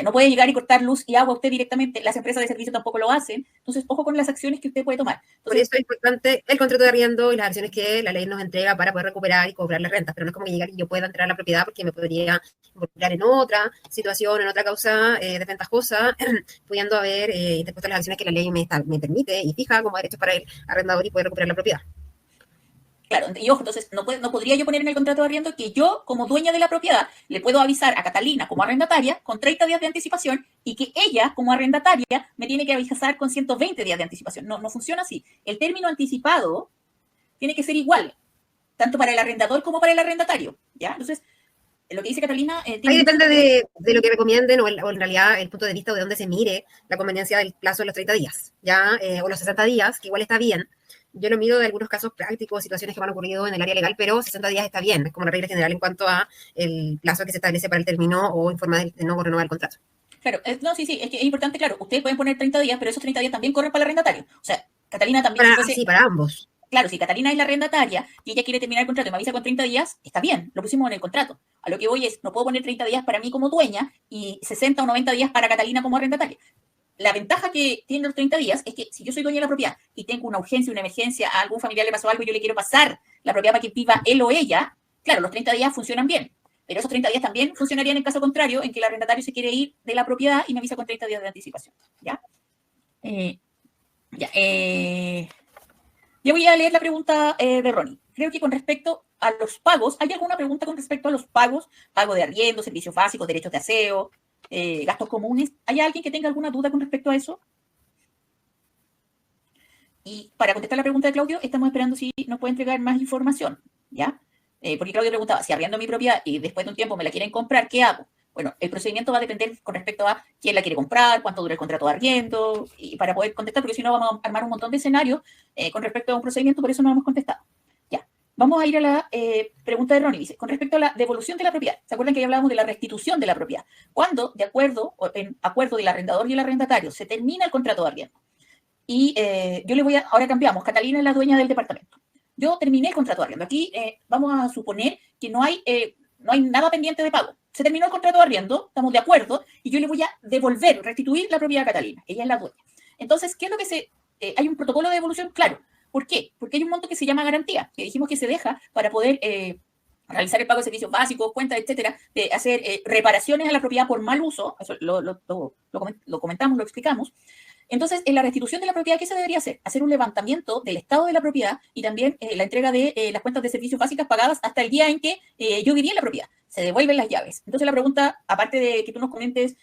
no puede llegar y cortar luz y agua usted directamente. Las empresas de servicio tampoco lo hacen. Entonces, ojo con las acciones que usted puede tomar. Entonces, por eso es importante el contrato de arriendo y las acciones que la ley nos entrega para poder recuperar y cobrar las rentas. Pero no es como que llegar y yo pueda entrar a la propiedad porque me podría involucrar en otra situación, en otra causa desventajosa, pudiendo haber interpuesto las acciones que la ley me permite y fija como derechos para el arrendador y poder recuperar la propiedad. Claro, y ojo, entonces no podría yo poner en el contrato de arriendo que yo, como dueña de la propiedad, le puedo avisar a Catalina como arrendataria con 30 días de anticipación y que ella, como arrendataria, me tiene que avisar con 120 días de anticipación. No funciona así. El término anticipado tiene que ser igual, tanto para el arrendador como para el arrendatario, ¿ya? Entonces, lo que dice Catalina... Ahí depende de lo que recomienden o en realidad el punto de vista o de dónde se mire la conveniencia del plazo de los 30 días, ¿ya? O los 60 días, que igual está bien. Yo lo miro de algunos casos prácticos, situaciones que me han ocurrido en el área legal, pero 60 días está bien, es como la regla general en cuanto a el plazo que se establece para el término o informar de no renovar el contrato. Claro, no, sí, es que es importante, claro, ustedes pueden poner 30 días, pero esos 30 días también corren para el arrendatario. O sea, Catalina también... Sí, para ambos. Claro, si Catalina es la arrendataria y ella quiere terminar el contrato y me avisa con 30 días, está bien, lo pusimos en el contrato. A lo que voy es, no puedo poner 30 días para mí como dueña y 60 o 90 días para Catalina como arrendataria. La ventaja que tienen los 30 días es que si yo soy dueña de la propiedad y tengo una urgencia, una emergencia, a algún familiar le pasó algo y yo le quiero pasar la propiedad para que viva él o ella, claro, los 30 días funcionan bien. Pero esos 30 días también funcionarían en caso contrario, en que el arrendatario se quiere ir de la propiedad y me avisa con 30 días de anticipación. ¿Ya? Yo voy a leer la pregunta de Ronnie. Creo que con respecto a los pagos, ¿hay alguna pregunta con respecto a los pagos? Pago de arriendo, servicios básicos, derechos de aseo, gastos comunes. ¿Hay alguien que tenga alguna duda con respecto a eso? Y para contestar la pregunta de Claudio, estamos esperando si nos puede entregar más información, ¿ya? Porque Claudia preguntaba, si arriendo mi propiedad y después de un tiempo me la quieren comprar, ¿qué hago? Bueno, el procedimiento va a depender con respecto a quién la quiere comprar, cuánto dura el contrato de arriendo, y para poder contestar, porque si no vamos a armar un montón de escenarios con respecto a un procedimiento, por eso no hemos contestado. Ya, vamos a ir a la pregunta de Ronnie, dice, con respecto a la devolución de la propiedad. ¿Se acuerdan que ya hablábamos de la restitución de la propiedad? Cuando, de acuerdo, o en acuerdo del arrendador y el arrendatario, se termina el contrato de arriendo. Y yo le voy a, ahora cambiamos, Catalina es la dueña del departamento. Yo terminé el contrato de arriendo. Aquí vamos a suponer que no hay nada pendiente de pago. Se terminó el contrato de arriendo, estamos de acuerdo, y yo le voy a devolver, restituir la propiedad a Catalina. Ella es la dueña. Entonces, ¿qué es lo que hay un protocolo de devolución? Claro. ¿Por qué? Porque hay un monto que se llama garantía, que dijimos que se deja para poder realizar el pago de servicios básicos, cuentas, etcétera, de hacer reparaciones a la propiedad por mal uso. Eso lo comentamos, lo explicamos. Entonces, en la restitución de la propiedad, ¿qué se debería hacer? Hacer un levantamiento del estado de la propiedad y también la entrega de las cuentas de servicios básicas pagadas hasta el día en que yo vivía en la propiedad. Se devuelven las llaves. Entonces, la pregunta, aparte de que tú nos comentes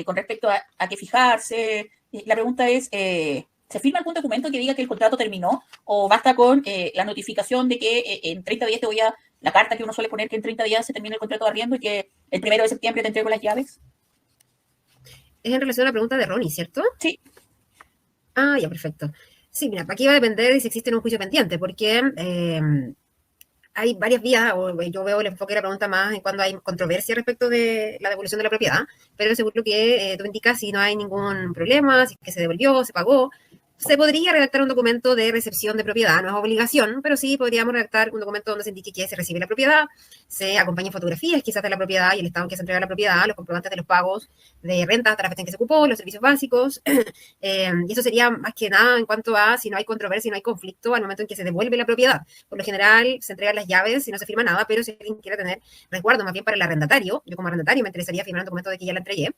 con respecto a qué fijarse, la pregunta es, ¿se firma algún documento que diga que el contrato terminó o basta con la notificación de que en 30 días te voy a, la carta que uno suele poner que en 30 días se termina el contrato de arriendo y que el 1 de septiembre te entrego las llaves? Es en relación a la pregunta de Ronnie, ¿cierto? Sí. Ah, ya, perfecto. Sí, mira, aquí va a depender de si existe un juicio pendiente, porque hay varias vías, o yo veo el enfoque de la pregunta más en cuando hay controversia respecto de la devolución de la propiedad, pero según lo que tú indicas, si no hay ningún problema, si es que se devolvió, se pagó, se podría redactar un documento de recepción de propiedad, no es obligación, pero sí podríamos redactar un documento donde se indique que se recibe la propiedad, se acompañen fotografías quizás de la propiedad y el estado en que se entrega la propiedad, los comprobantes de los pagos de renta hasta la fecha en que se ocupó, los servicios básicos, y eso sería más que nada en cuanto a si no hay controversia, si no hay conflicto al momento en que se devuelve la propiedad. Por lo general se entregan las llaves y no se firma nada, pero si alguien quiere tener resguardo más bien para el arrendatario, yo como arrendatario me interesaría firmar un documento de que ya la entregué,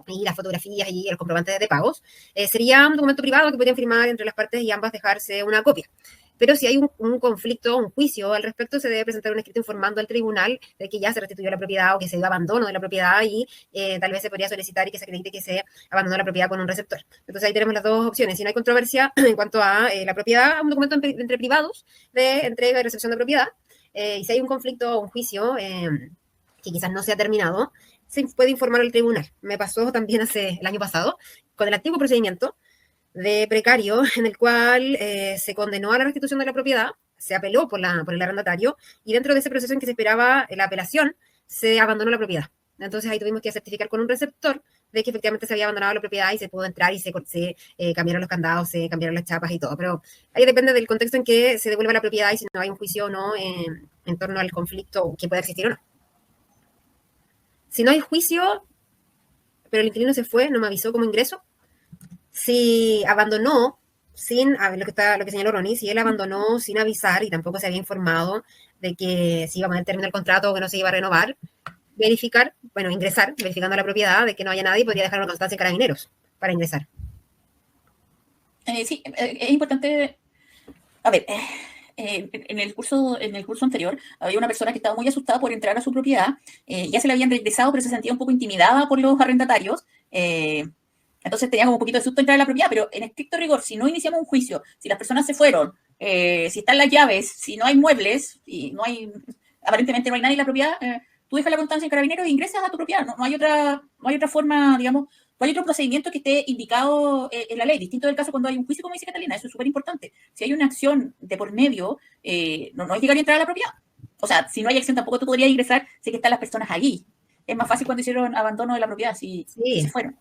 y las fotografías y los comprobantes de pagos, sería un documento privado que podrían firmar entre las partes y ambas dejarse una copia. Pero si hay un conflicto, un juicio al respecto, se debe presentar un escrito informando al tribunal de que ya se restituyó la propiedad o que se dio abandono de la propiedad y tal vez se podría solicitar y que se acredite que se abandonó la propiedad con un receptor. Entonces ahí tenemos las dos opciones. Si no hay controversia en cuanto a la propiedad, un documento entre privados de entrega y recepción de propiedad. Y si hay un conflicto o un juicio que quizás no se ha terminado, se puede informar al tribunal. Me pasó también el año pasado con el antiguo procedimiento de precario en el cual se condenó a la restitución de la propiedad, se apeló por el arrendatario y dentro de ese proceso en que se esperaba la apelación, se abandonó la propiedad. Entonces ahí tuvimos que certificar con un receptor de que efectivamente se había abandonado la propiedad y se pudo entrar y se cambiaron los candados, se cambiaron las chapas y todo. Pero ahí depende del contexto en que se devuelva la propiedad y si no hay un juicio o no en torno al conflicto que pueda existir o no. Si no hay juicio, pero el inquilino se fue, no me avisó como ingreso. Si abandonó sin, lo que señaló Ronnie, si él abandonó sin avisar y tampoco se había informado de que se iba a poner término el contrato o que no se iba a renovar, ingresar, verificando la propiedad de que no haya nadie, podría dejar una constancia en Carabineros para ingresar. Sí, es importante. A ver, en el curso anterior había una persona que estaba muy asustada por entrar a su propiedad, ya se le habían regresado, pero se sentía un poco intimidada por los arrendatarios, entonces tenía como un poquito de susto entrar a la propiedad, pero en estricto rigor, si no iniciamos un juicio, si las personas se fueron, si están las llaves, si no hay muebles, y aparentemente no hay nadie en la propiedad, tú dejas la constancia en Carabineros e ingresas a tu propiedad, no hay otra forma, digamos. No hay otro procedimiento que esté indicado en la ley, distinto del caso cuando hay un juicio, como dice Catalina, eso es súper importante. Si hay una acción de por medio, no es llegar y entrar a la propiedad. O sea, si no hay acción tampoco tú podrías ingresar si que están las personas allí. Es más fácil cuando hicieron abandono de la propiedad, si se fueron.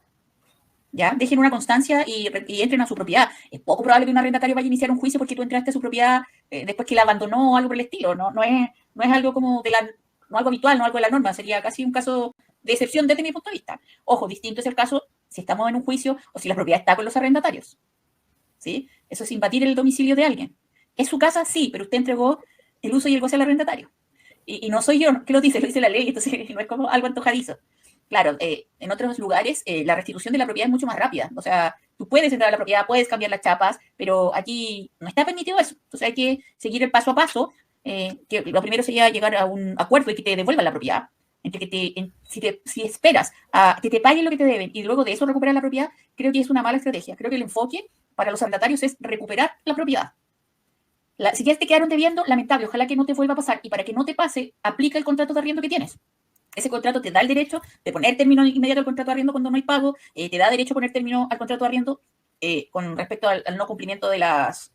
¿Ya? Dejen una constancia y entren a su propiedad. Es poco probable que un arrendatario vaya a iniciar un juicio porque tú entraste a su propiedad después que la abandonó o algo por el estilo. No es algo como no algo habitual, no algo de la norma. Sería casi un caso de excepción desde mi punto de vista. Ojo, distinto es el caso si estamos en un juicio o si la propiedad está con los arrendatarios. ¿Sí? Eso es invadir el domicilio de alguien. ¿Es su casa? Sí, pero usted entregó el uso y el goce al arrendatario. Y no soy yo que lo dice la ley, entonces no es como algo antojadizo. Claro, en otros lugares la restitución de la propiedad es mucho más rápida. O sea, tú puedes entrar a la propiedad, puedes cambiar las chapas, pero aquí no está permitido eso. Entonces hay que seguir el paso a paso. Que lo primero sería llegar a un acuerdo y que te devuelvan la propiedad. Entre que si esperas a que te paguen lo que te deben y luego de eso recuperar la propiedad, creo que es una mala estrategia. Creo que el enfoque para los arrendatarios es recuperar la propiedad. Si ya te quedaron debiendo, lamentable, ojalá que no te vuelva a pasar. Y para que no te pase, aplica el contrato de arriendo que tienes. Ese contrato te da el derecho de poner término inmediato al contrato de arriendo cuando no hay pago, te da derecho a poner término al contrato de arriendo con respecto al no cumplimiento de las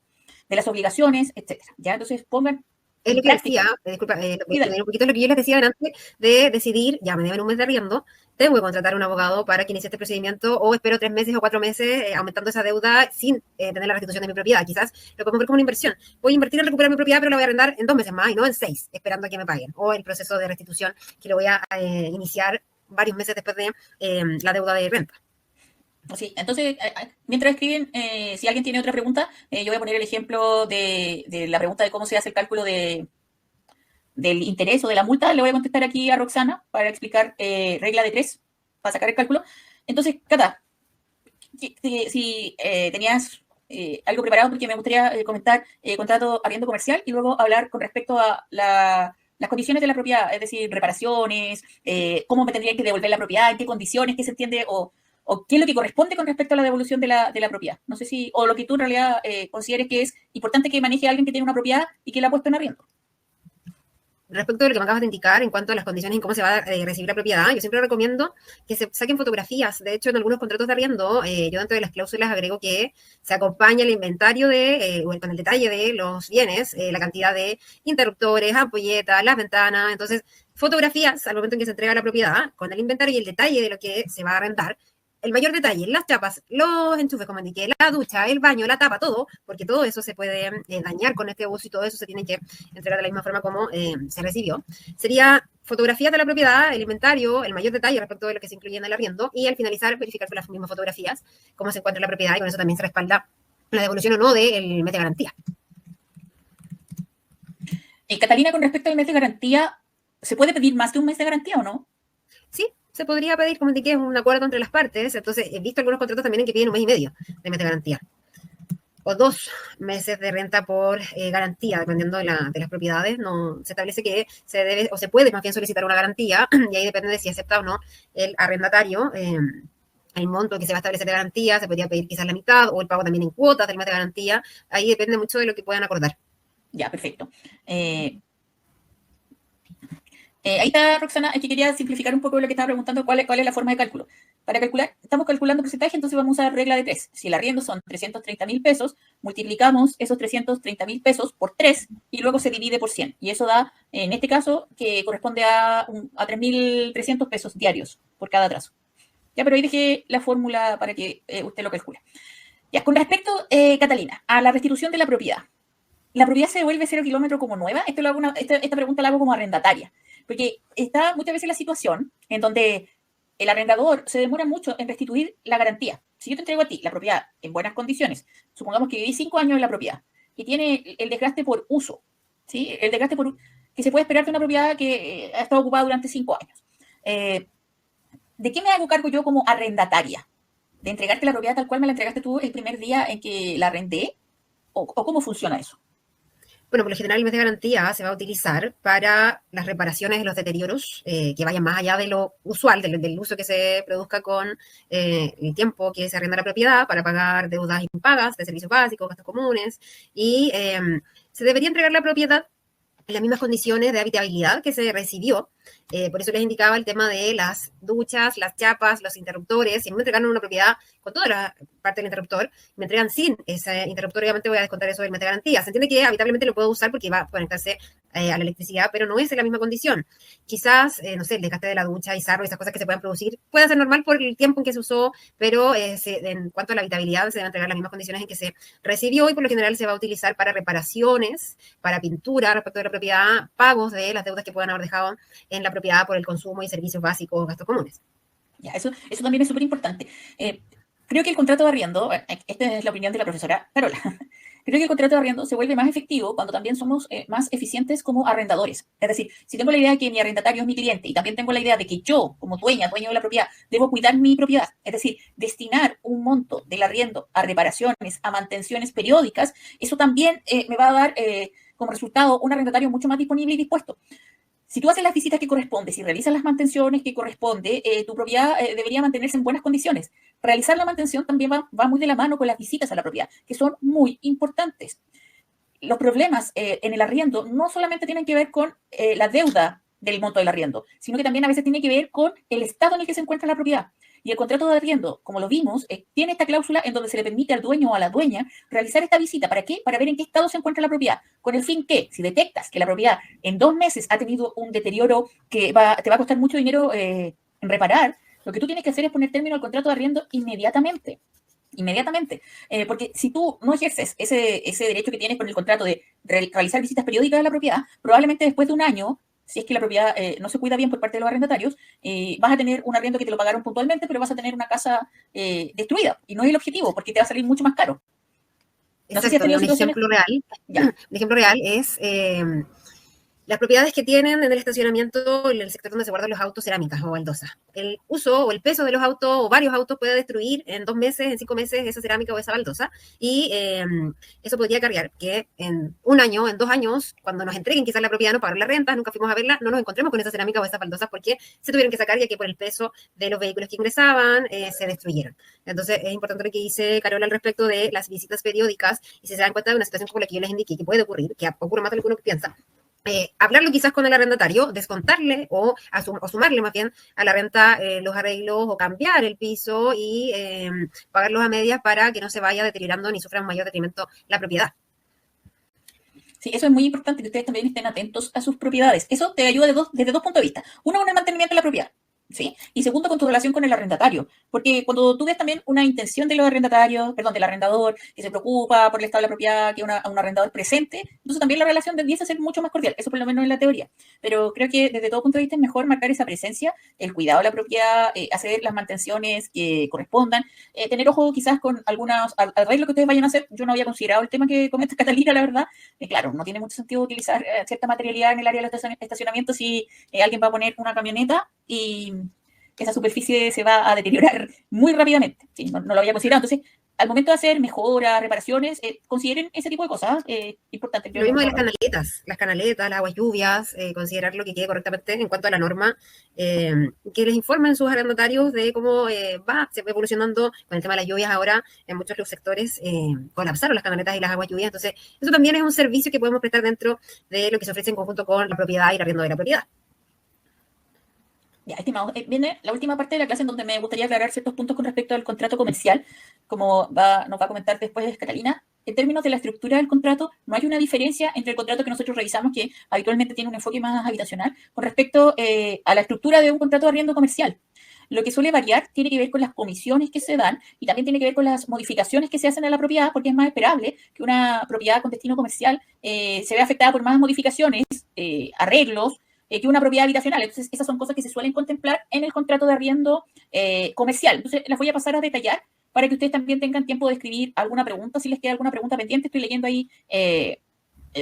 obligaciones, etcétera. ¿Ya? Entonces pongan Es lo que decía, disculpa, un poquito lo que yo les decía antes de decidir, ya me deben un mes de arriendo, tengo que contratar a un abogado para que inicie este procedimiento o espero 3 meses o 4 meses aumentando esa deuda sin tener la restitución de mi propiedad. Quizás lo podemos ver como una inversión. Voy a invertir en recuperar mi propiedad, pero la voy a arrendar en 2 meses más y no en 6, esperando a que me paguen. O el proceso de restitución que lo voy a iniciar varios meses después de la deuda de renta. Sí, entonces, mientras escriben, si alguien tiene otra pregunta, yo voy a poner el ejemplo de la pregunta de cómo se hace el cálculo del interés o de la multa. Le voy a contestar aquí a Roxana para explicar regla de 3 para sacar el cálculo. Entonces, Cata, si tenías algo preparado, porque me gustaría comentar contrato arriendo comercial y luego hablar con respecto a las condiciones de la propiedad, es decir, reparaciones, cómo me tendría que devolver la propiedad, en qué condiciones, qué se entiende o qué es lo que corresponde con respecto a la devolución de la propiedad. No sé si, o lo que tú en realidad consideres que es importante que maneje a alguien que tiene una propiedad y que la ha puesto en arriendo. Respecto a lo que me acabas de indicar en cuanto a las condiciones en cómo se va a recibir la propiedad, yo siempre recomiendo que se saquen fotografías. De hecho, en algunos contratos de arriendo, yo dentro de las cláusulas agrego que se acompaña el inventario con el detalle de los bienes, la cantidad de interruptores, ampolletas, las ventanas. Entonces, fotografías al momento en que se entrega la propiedad, con el inventario y el detalle de lo que se va a arrendar. El mayor detalle, las chapas, los enchufes, como indiqué, la ducha, el baño, la tapa, todo, porque todo eso se puede dañar con este uso y todo eso se tiene que entregar de la misma forma como se recibió. Sería fotografías de la propiedad, el inventario, el mayor detalle respecto de lo que se incluye en el arriendo y al finalizar verificar con las mismas fotografías cómo se encuentra la propiedad y con eso también se respalda la devolución o no del mes de garantía. Catalina, con respecto al mes de garantía, ¿se puede pedir más de un mes de garantía o no? Sí, se podría pedir, como indiqué, un acuerdo entre las partes. Entonces, he visto algunos contratos también en que piden 1 mes y medio de mes de garantía. O 2 meses de renta por garantía, dependiendo de las propiedades. No, se establece que se debe, o se puede más bien solicitar una garantía, y ahí depende de si acepta o no el arrendatario. El monto que se va a establecer de garantía, se podría pedir quizás la mitad, o el pago también en cuotas del mes de garantía. Ahí depende mucho de lo que puedan acordar. Ya, perfecto. Ahí está, Roxana, es que quería simplificar un poco lo que estaba preguntando, cuál es la forma de cálculo. Para calcular, estamos calculando porcentaje, entonces vamos a usar regla de 3. Si el arriendo son 330.000 pesos, multiplicamos esos 330.000 pesos por 3 y luego se divide por 100. Y eso da, en este caso, que corresponde a 3.300 pesos diarios por cada trazo. Ya, pero ahí dejé la fórmula para que usted lo calcule. Ya, con respecto, Catalina, a la restitución de la propiedad. ¿La propiedad se devuelve 0 kilómetro como nueva? Esta pregunta la hago como arrendataria. Porque está muchas veces la situación en donde el arrendador se demora mucho en restituir la garantía. Si yo te entrego a ti la propiedad en buenas condiciones, supongamos que viví 5 años en la propiedad y tiene el desgaste por uso, ¿sí? El desgaste que se puede esperar de una propiedad que ha estado ocupada durante 5 años. ¿De qué me hago cargo yo como arrendataria? ¿De entregarte la propiedad tal cual me la entregaste tú el primer día en que la arrendé? ¿O cómo funciona eso? Bueno, por lo general el mes de garantía se va a utilizar para las reparaciones de los deterioros que vayan más allá de lo usual, del uso que se produzca con el tiempo que se arrenda la propiedad para pagar deudas impagas de servicios básicos, gastos comunes, y se debería entregar la propiedad en las mismas condiciones de habitabilidad que se recibió. Por eso les indicaba el tema de las duchas, las chapas, los interruptores. Si me entregan una propiedad con toda la parte del interruptor, me entregan sin ese interruptor, obviamente voy a descontar eso del mes de garantía. Se entiende que habitablemente lo puedo usar porque va a conectarse a la electricidad, pero no es en la misma condición. Quizás, no sé, el desgaste de la ducha y sarro, esas cosas que se pueden producir, puede ser normal por el tiempo en que se usó, pero en cuanto a la habitabilidad, se deben entregar las mismas condiciones en que se recibió y por lo general se va a utilizar para reparaciones, para pintura respecto de la propiedad, pagos de las deudas que puedan haber dejado en la propiedad por el consumo y servicios básicos, gastos comunes. Ya, eso también es súper importante. Creo que el contrato de arriendo, esta es la opinión de la profesora Carola, creo que el contrato de arriendo se vuelve más efectivo cuando también somos más eficientes como arrendadores. Es decir, si tengo la idea de que mi arrendatario es mi cliente y también tengo la idea de que yo, como dueño de la propiedad, debo cuidar mi propiedad, es decir, destinar un monto del arriendo a reparaciones, a mantenciones periódicas, eso también me va a dar como resultado un arrendatario mucho más disponible y dispuesto. Si tú haces las visitas que corresponde, si realizas las mantenciones que corresponde, tu propiedad debería mantenerse en buenas condiciones. Realizar la mantención también va muy de la mano con las visitas a la propiedad, que son muy importantes. los problemas en el arriendo no solamente tienen que ver con la deuda del monto del arriendo, sino que también a veces tiene que ver con el estado en el que se encuentra la propiedad. Y el contrato de arriendo, como lo vimos, tiene esta cláusula en donde se le permite al dueño o a la dueña realizar esta visita. ¿Para qué? Para ver en qué estado se encuentra la propiedad. Con el fin que, si detectas que la propiedad en 2 meses ha tenido un deterioro que te va a costar mucho dinero en reparar, lo que tú tienes que hacer es poner término al contrato de arriendo inmediatamente. Porque si tú no ejerces ese derecho que tienes con el contrato de realizar visitas periódicas a la propiedad, probablemente después de un año, si es que la propiedad no se cuida bien por parte de los arrendatarios, vas a tener un arriendo que te lo pagaron puntualmente, pero vas a tener una casa destruida. Y no es el objetivo, porque te va a salir mucho más caro. No sé si has tenido situaciones... Un ejemplo real es las propiedades que tienen en el estacionamiento, en el sector donde se guardan los autos, cerámicas o baldosas. El uso o el peso de los autos o varios autos puede destruir en 2 meses, en 5 meses esa cerámica o esa baldosa, y eso podría cargar que en 1 año, en 2 años, cuando nos entreguen quizás la propiedad, no pagaron la renta, nunca fuimos a verla, no nos encontremos con esa cerámica o esas baldosas porque se tuvieron que sacar ya que por el peso de los vehículos que ingresaban se destruyeron. Entonces es importante lo que dice Carola al respecto de las visitas periódicas, y si se dan cuenta de una situación como la que yo les indiqué que puede ocurrir, que ocurre más de lo que uno piensa, hablarlo quizás con el arrendatario, descontarle o sumarle más bien a la renta los arreglos o cambiar el piso y pagarlos a medias para que no se vaya deteriorando ni sufra un mayor detrimento la propiedad. Sí, eso es muy importante, que ustedes también estén atentos a sus propiedades. Eso te ayuda desde 2 puntos de vista. Uno, con el mantenimiento de la propiedad. ¿Sí? Y segundo, con tu relación con el arrendatario. Porque cuando tú ves también una intención de los arrendatarios, perdón, del arrendador, que se preocupa por el estado de la propiedad, que a un arrendador presente, entonces también la relación debiese ser mucho más cordial. Eso por lo menos en la teoría. Pero creo que desde todo punto de vista es mejor marcar esa presencia, el cuidado de la propiedad, hacer las mantenciones que correspondan, tener ojo quizás con algunos arreglos que ustedes vayan a hacer. Yo no había considerado el tema que comenta Catalina, la verdad. Claro, no tiene mucho sentido utilizar cierta materialidad en el área del estacionamiento si alguien va a poner una camioneta y esa superficie se va a deteriorar muy rápidamente. ¿Sí? No lo había considerado. Entonces, al momento de hacer mejoras, reparaciones, consideren ese tipo de cosas. Importante. Lo mismo de las canaletas, las aguas lluvias, considerar lo que quede correctamente en cuanto a la norma, que les informen sus arrendatarios de cómo se va evolucionando con el tema de las lluvias. Ahora, en muchos de los sectores colapsaron las canaletas y las aguas lluvias. Entonces, eso también es un servicio que podemos prestar dentro de lo que se ofrece en conjunto con la propiedad y el arriendo de la propiedad. Ya, estimado, viene la última parte de la clase en donde me gustaría aclarar ciertos puntos con respecto al contrato comercial, como nos va a comentar después Catalina. En términos de la estructura del contrato, no hay una diferencia entre el contrato que nosotros revisamos, que habitualmente tiene un enfoque más habitacional, con respecto a la estructura de un contrato de arriendo comercial. Lo que suele variar tiene que ver con las comisiones que se dan y también tiene que ver con las modificaciones que se hacen a la propiedad, porque es más esperable que una propiedad con destino comercial se vea afectada por más modificaciones, arreglos, que una propiedad habitacional. Entonces, esas son cosas que se suelen contemplar en el contrato de arriendo comercial. Entonces, las voy a pasar a detallar para que ustedes también tengan tiempo de escribir alguna pregunta. Si les queda alguna pregunta pendiente, estoy leyendo ahí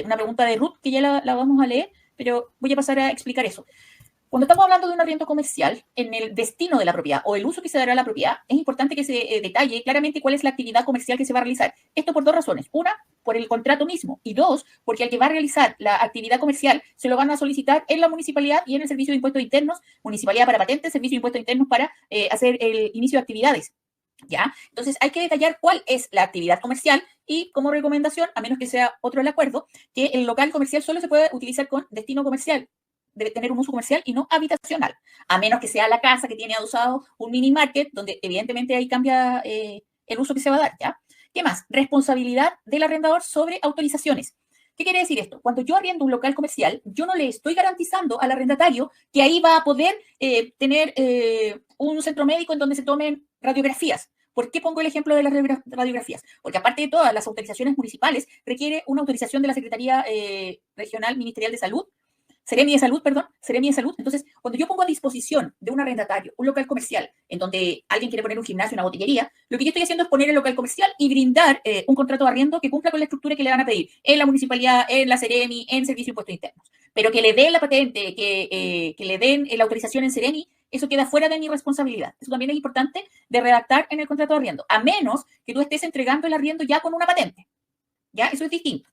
una pregunta de Ruth, que ya la vamos a leer, pero voy a pasar a explicar eso. Cuando estamos hablando de un arriendo comercial, en el destino de la propiedad o el uso que se dará a la propiedad, es importante que se detalle claramente cuál es la actividad comercial que se va a realizar. Esto por 2 razones. Una, por el contrato mismo. Y 2, porque al que va a realizar la actividad comercial se lo van a solicitar en la municipalidad y en el Servicio de Impuestos Internos, Municipalidad para Patentes, Servicio de Impuestos Internos para hacer el inicio de actividades. ¿Ya? Entonces hay que detallar cuál es la actividad comercial y como recomendación, a menos que sea otro el acuerdo, que el local comercial solo se puede utilizar con destino comercial. Debe tener un uso comercial y no habitacional, a menos que sea la casa que tiene adosado un mini market, donde evidentemente ahí cambia el uso que se va a dar, ¿ya? ¿Qué más? Responsabilidad del arrendador sobre autorizaciones. ¿Qué quiere decir esto? Cuando yo arriendo un local comercial, yo no le estoy garantizando al arrendatario que ahí va a poder tener un centro médico en donde se tomen radiografías. ¿Por qué pongo el ejemplo de las radiografías? Porque aparte de todas las autorizaciones municipales, requiere una autorización de la Secretaría Regional Ministerial de Salud, Seremi de Salud. Entonces, cuando yo pongo a disposición de un arrendatario un local comercial en donde alguien quiere poner un gimnasio, una botillería, lo que yo estoy haciendo es poner el local comercial y brindar un contrato de arriendo que cumpla con la estructura que le van a pedir en la municipalidad, en la Seremi, en Servicio de Impuestos Internos. Pero que le den la patente, que le den la autorización en Seremi, eso queda fuera de mi responsabilidad. Eso también es importante de redactar en el contrato de arriendo, a menos que tú estés entregando el arriendo ya con una patente. ¿Ya? Eso es distinto.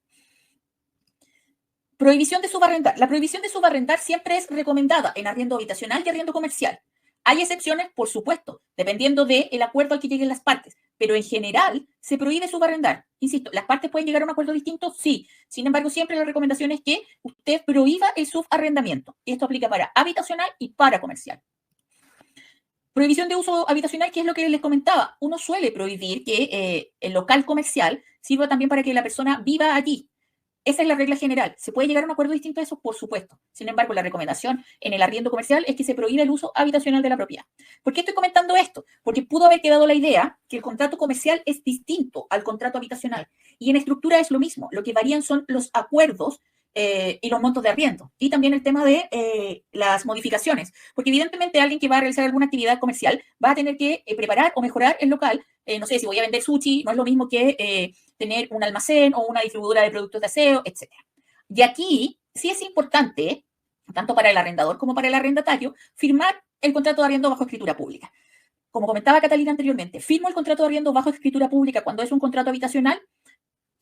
Prohibición de subarrendar. La prohibición de subarrendar siempre es recomendada en arriendo habitacional y arriendo comercial. Hay excepciones, por supuesto, dependiendo del acuerdo al que lleguen las partes, pero en general se prohíbe subarrendar. Insisto, ¿las partes pueden llegar a un acuerdo distinto? Sí. Sin embargo, siempre la recomendación es que usted prohíba el subarrendamiento. Y esto aplica para habitacional y para comercial. Prohibición de uso habitacional, que es lo que les comentaba. Uno suele prohibir que el local comercial sirva también para que la persona viva allí. Esa es la regla general. ¿Se puede llegar a un acuerdo distinto a eso? Por supuesto. Sin embargo, la recomendación en el arriendo comercial es que se prohíbe el uso habitacional de la propiedad. ¿Por qué estoy comentando esto? Porque pudo haber quedado la idea que el contrato comercial es distinto al contrato habitacional. Y en estructura es lo mismo. Lo que varían son los acuerdos y los montos de arriendo. Y también el tema de las modificaciones. Porque evidentemente alguien que va a realizar alguna actividad comercial va a tener que preparar o mejorar el local. No sé, si voy a vender sushi, no es lo mismo que tener un almacén o una distribuidora de productos de aseo, etc. Y aquí sí es importante, tanto para el arrendador como para el arrendatario, firmar el contrato de arriendo bajo escritura pública. Como comentaba Catalina anteriormente, firmo el contrato de arriendo bajo escritura pública cuando es un contrato habitacional.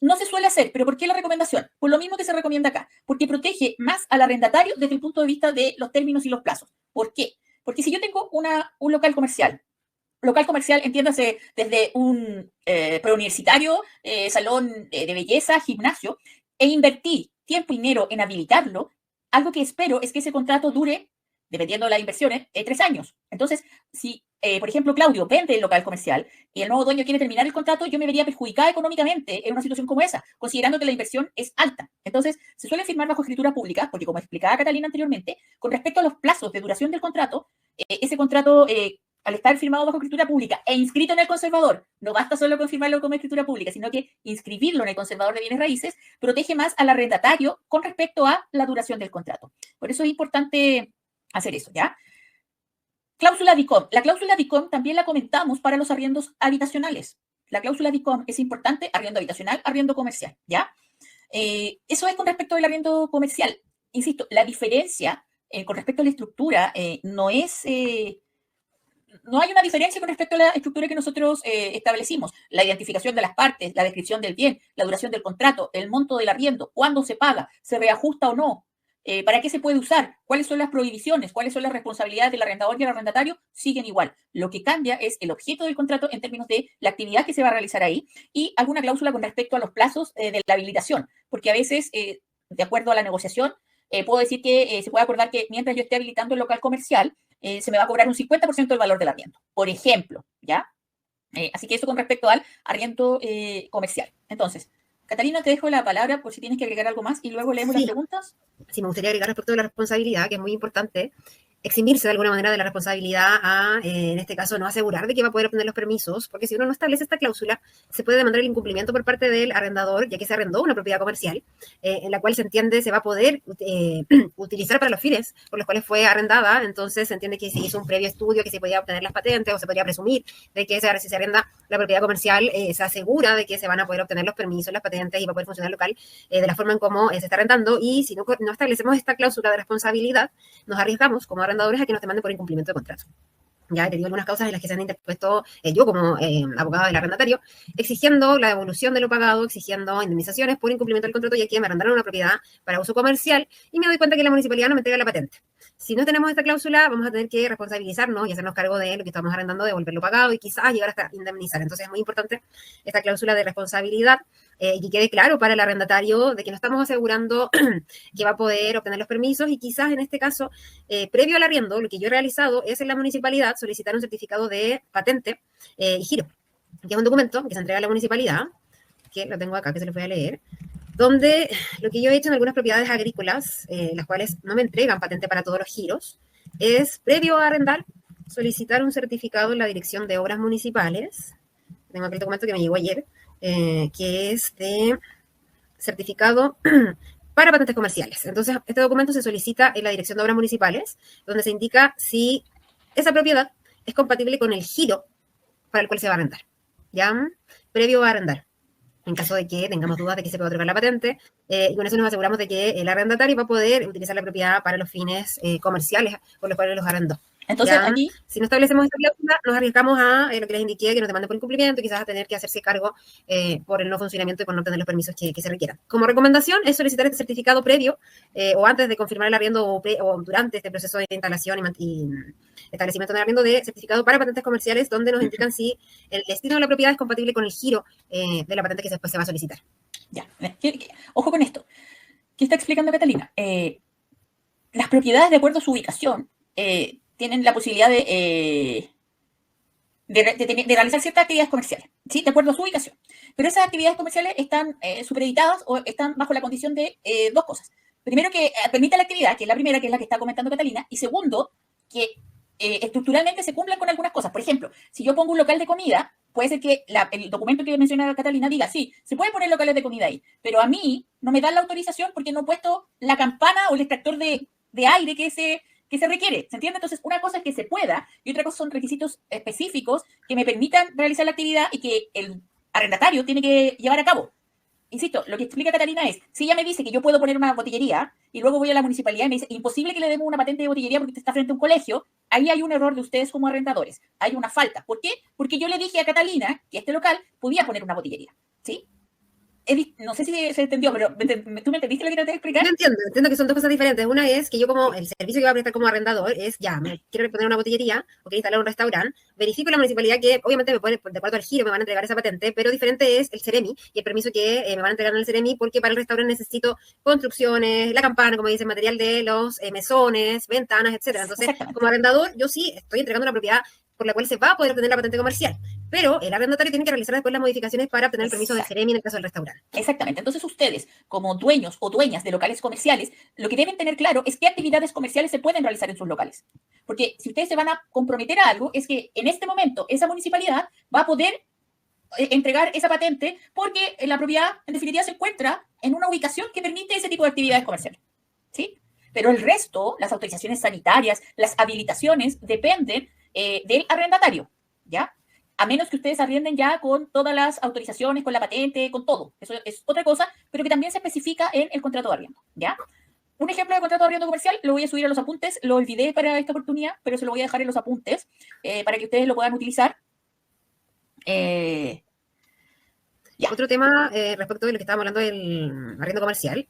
No se suele hacer, pero ¿por qué la recomendación? Por lo mismo que se recomienda acá, porque protege más al arrendatario desde el punto de vista de los términos y los plazos. ¿Por qué? Porque si yo tengo un local comercial, entiéndase desde un preuniversitario, salón de belleza, gimnasio, e invertí tiempo y dinero en habilitarlo, algo que espero es que ese contrato dure, dependiendo de las inversiones, 3 años. Entonces, si, por ejemplo, Claudio vende el local comercial y el nuevo dueño quiere terminar el contrato, yo me vería perjudicada económicamente en una situación como esa, considerando que la inversión es alta. Entonces, se suele firmar bajo escritura pública, porque como explicaba Catalina anteriormente, con respecto a los plazos de duración del contrato, ese contrato al estar firmado bajo escritura pública e inscrito en el conservador, no basta solo confirmarlo como escritura pública, sino que inscribirlo en el conservador de bienes raíces protege más al arrendatario con respecto a la duración del contrato. Por eso es importante hacer eso, ¿ya? Cláusula DICOM. La cláusula DICOM también la comentamos para los arriendos habitacionales. La cláusula DICOM es importante, arriendo habitacional, arriendo comercial, ¿ya? Eso es con respecto al arriendo comercial. Insisto, la diferencia con respecto a la estructura no hay una diferencia con respecto a la estructura que nosotros establecimos. La identificación de las partes, la descripción del bien, la duración del contrato, el monto del arriendo, cuándo se paga, se reajusta o no, para qué se puede usar, cuáles son las prohibiciones, cuáles son las responsabilidades del arrendador y el arrendatario, siguen igual. Lo que cambia es el objeto del contrato en términos de la actividad que se va a realizar ahí y alguna cláusula con respecto a los plazos de la habilitación, porque a veces, de acuerdo a la negociación, puedo decir que se puede acordar que mientras yo esté habilitando el local comercial, se me va a cobrar un 50% del valor del arriendo, por ejemplo, ¿ya? Así que eso con respecto al arriendo comercial. Entonces, Catalina, te dejo la palabra por si tienes que agregar algo más y luego leemos las preguntas. Sí, me gustaría agregar respecto de la responsabilidad, que es muy importante, eximirse de alguna manera de la responsabilidad a, en este caso, no asegurar de que va a poder obtener los permisos, porque si uno no establece esta cláusula, se puede demandar el incumplimiento por parte del arrendador, ya que se arrendó una propiedad comercial, en la cual se entiende se va a poder utilizar para los fines por los cuales fue arrendada. Entonces se entiende que se hizo un previo estudio, que se podía obtener las patentes, o se podría presumir de que si se arrenda la propiedad comercial, se asegura de que se van a poder obtener los permisos, las patentes, y va a poder funcionar el local de la forma en cómo se está arrendando. Y si no establecemos esta cláusula de responsabilidad, nos arriesgamos como arrendadores a que nos demanden por incumplimiento de contrato. Ya he tenido algunas causas en las que se han interpuesto yo como abogada del arrendatario, exigiendo la devolución de lo pagado, exigiendo indemnizaciones por incumplimiento del contrato, ya que me arrendaron una propiedad para uso comercial y me doy cuenta que la municipalidad no me entrega la patente. Si no tenemos esta cláusula, vamos a tener que responsabilizarnos y hacernos cargo de lo que estamos arrendando, devolver lo pagado y quizás llegar hasta indemnizar. Entonces es muy importante esta cláusula de responsabilidad y que quede claro para el arrendatario de que no estamos asegurando que va a poder obtener los permisos, y quizás en este caso, previo al arriendo, lo que yo he realizado es en la municipalidad solicitar un certificado de patente y giro, que es un documento que se entrega a la municipalidad, que lo tengo acá, que se lo voy a leer, donde lo que yo he hecho en algunas propiedades agrícolas, las cuales no me entregan patente para todos los giros, es, previo a arrendar, solicitar un certificado en la Dirección de Obras Municipales. Tengo aquí el documento que me llegó ayer, que es de certificado para patentes comerciales. Entonces, este documento se solicita en la Dirección de Obras Municipales, donde se indica si esa propiedad es compatible con el giro para el cual se va a arrendar, ¿ya? Previo a arrendar, en caso de que tengamos dudas de que se pueda otorgar la patente, y con eso nos aseguramos de que el arrendatario va a poder utilizar la propiedad para los fines comerciales por los cuales los arrendó. Entonces, ¿ya? aquí, Si no establecemos esa cláusula, nos arriesgamos a lo que les indiqué, que nos demanden por incumplimiento, y quizás a tener que hacerse cargo por el no funcionamiento y por no obtener los permisos que se requieran. Como recomendación es solicitar este certificado previo o antes de confirmar el arriendo o durante este proceso de instalación y establecimiento del arriendo de certificado para patentes comerciales, donde nos indican si el destino de la propiedad es compatible con el giro de la patente que después se va a solicitar. ya, ojo con esto. ¿Qué está explicando Catalina? Las propiedades, de acuerdo a su ubicación, tienen la posibilidad de realizar ciertas actividades comerciales, ¿sí? De acuerdo a su ubicación. Pero esas actividades comerciales están supeditadas o están bajo la condición de dos cosas. Primero, que permita la actividad, que es la primera, que es la que está comentando Catalina, y segundo, que estructuralmente se cumplan con algunas cosas. Por ejemplo, si yo pongo un local de comida, puede ser que el documento que mencionaba Catalina diga, sí, se pueden poner locales de comida ahí, pero a mí no me dan la autorización porque no he puesto la campana o el extractor de aire que se requiere, ¿se entiende? Entonces, una cosa es que se pueda y otra cosa son requisitos específicos que me permitan realizar la actividad y que el arrendatario tiene que llevar a cabo. Insisto, lo que explica Catalina es, si ella me dice que yo puedo poner una botillería y luego voy a la municipalidad y me dice, imposible que le demos una patente de botillería porque está frente a un colegio, ahí hay un error de ustedes como arrendadores, hay una falta. ¿Por qué? Porque yo le dije a Catalina que este local podía poner una botillería, ¿sí? No sé si se entendió, pero ¿tú me entendiste lo que te explicar? Yo entiendo que son dos cosas diferentes. Una es que yo como el servicio que voy a prestar como arrendador es, ya, me quiero poner una botillería o quiero instalar un restaurante, verifico en la municipalidad que obviamente me pueden, de acuerdo al giro, me van a entregar esa patente, pero diferente es el Ceremi y el permiso que me van a entregar en el Ceremi, porque para el restaurante necesito construcciones, la campana, como dice, material de los mesones, ventanas, etcétera. Entonces, como arrendador, yo sí estoy entregando una propiedad por la cual se va a poder obtener la patente comercial. Pero el arrendatario tiene que realizar después las modificaciones para obtener el permiso del Ceremi en el caso del restaurante. Exactamente. Entonces ustedes, como dueños o dueñas de locales comerciales, lo que deben tener claro es qué actividades comerciales se pueden realizar en sus locales. Porque si ustedes se van a comprometer a algo, es que en este momento esa municipalidad va a poder entregar esa patente porque la propiedad, en definitiva, se encuentra en una ubicación que permite ese tipo de actividades comerciales. ¿Sí? Pero el resto, las autorizaciones sanitarias, las habilitaciones, dependen del arrendatario, ¿ya? A menos que ustedes arrienden ya con todas las autorizaciones, con la patente, con todo. Eso es otra cosa, pero que también se especifica en el contrato de arriendo, ¿ya? Un ejemplo de contrato de arriendo comercial lo voy a subir a los apuntes, lo olvidé para esta oportunidad, pero se lo voy a dejar en los apuntes para que ustedes lo puedan utilizar. Otro tema respecto de lo que estábamos hablando del arriendo comercial,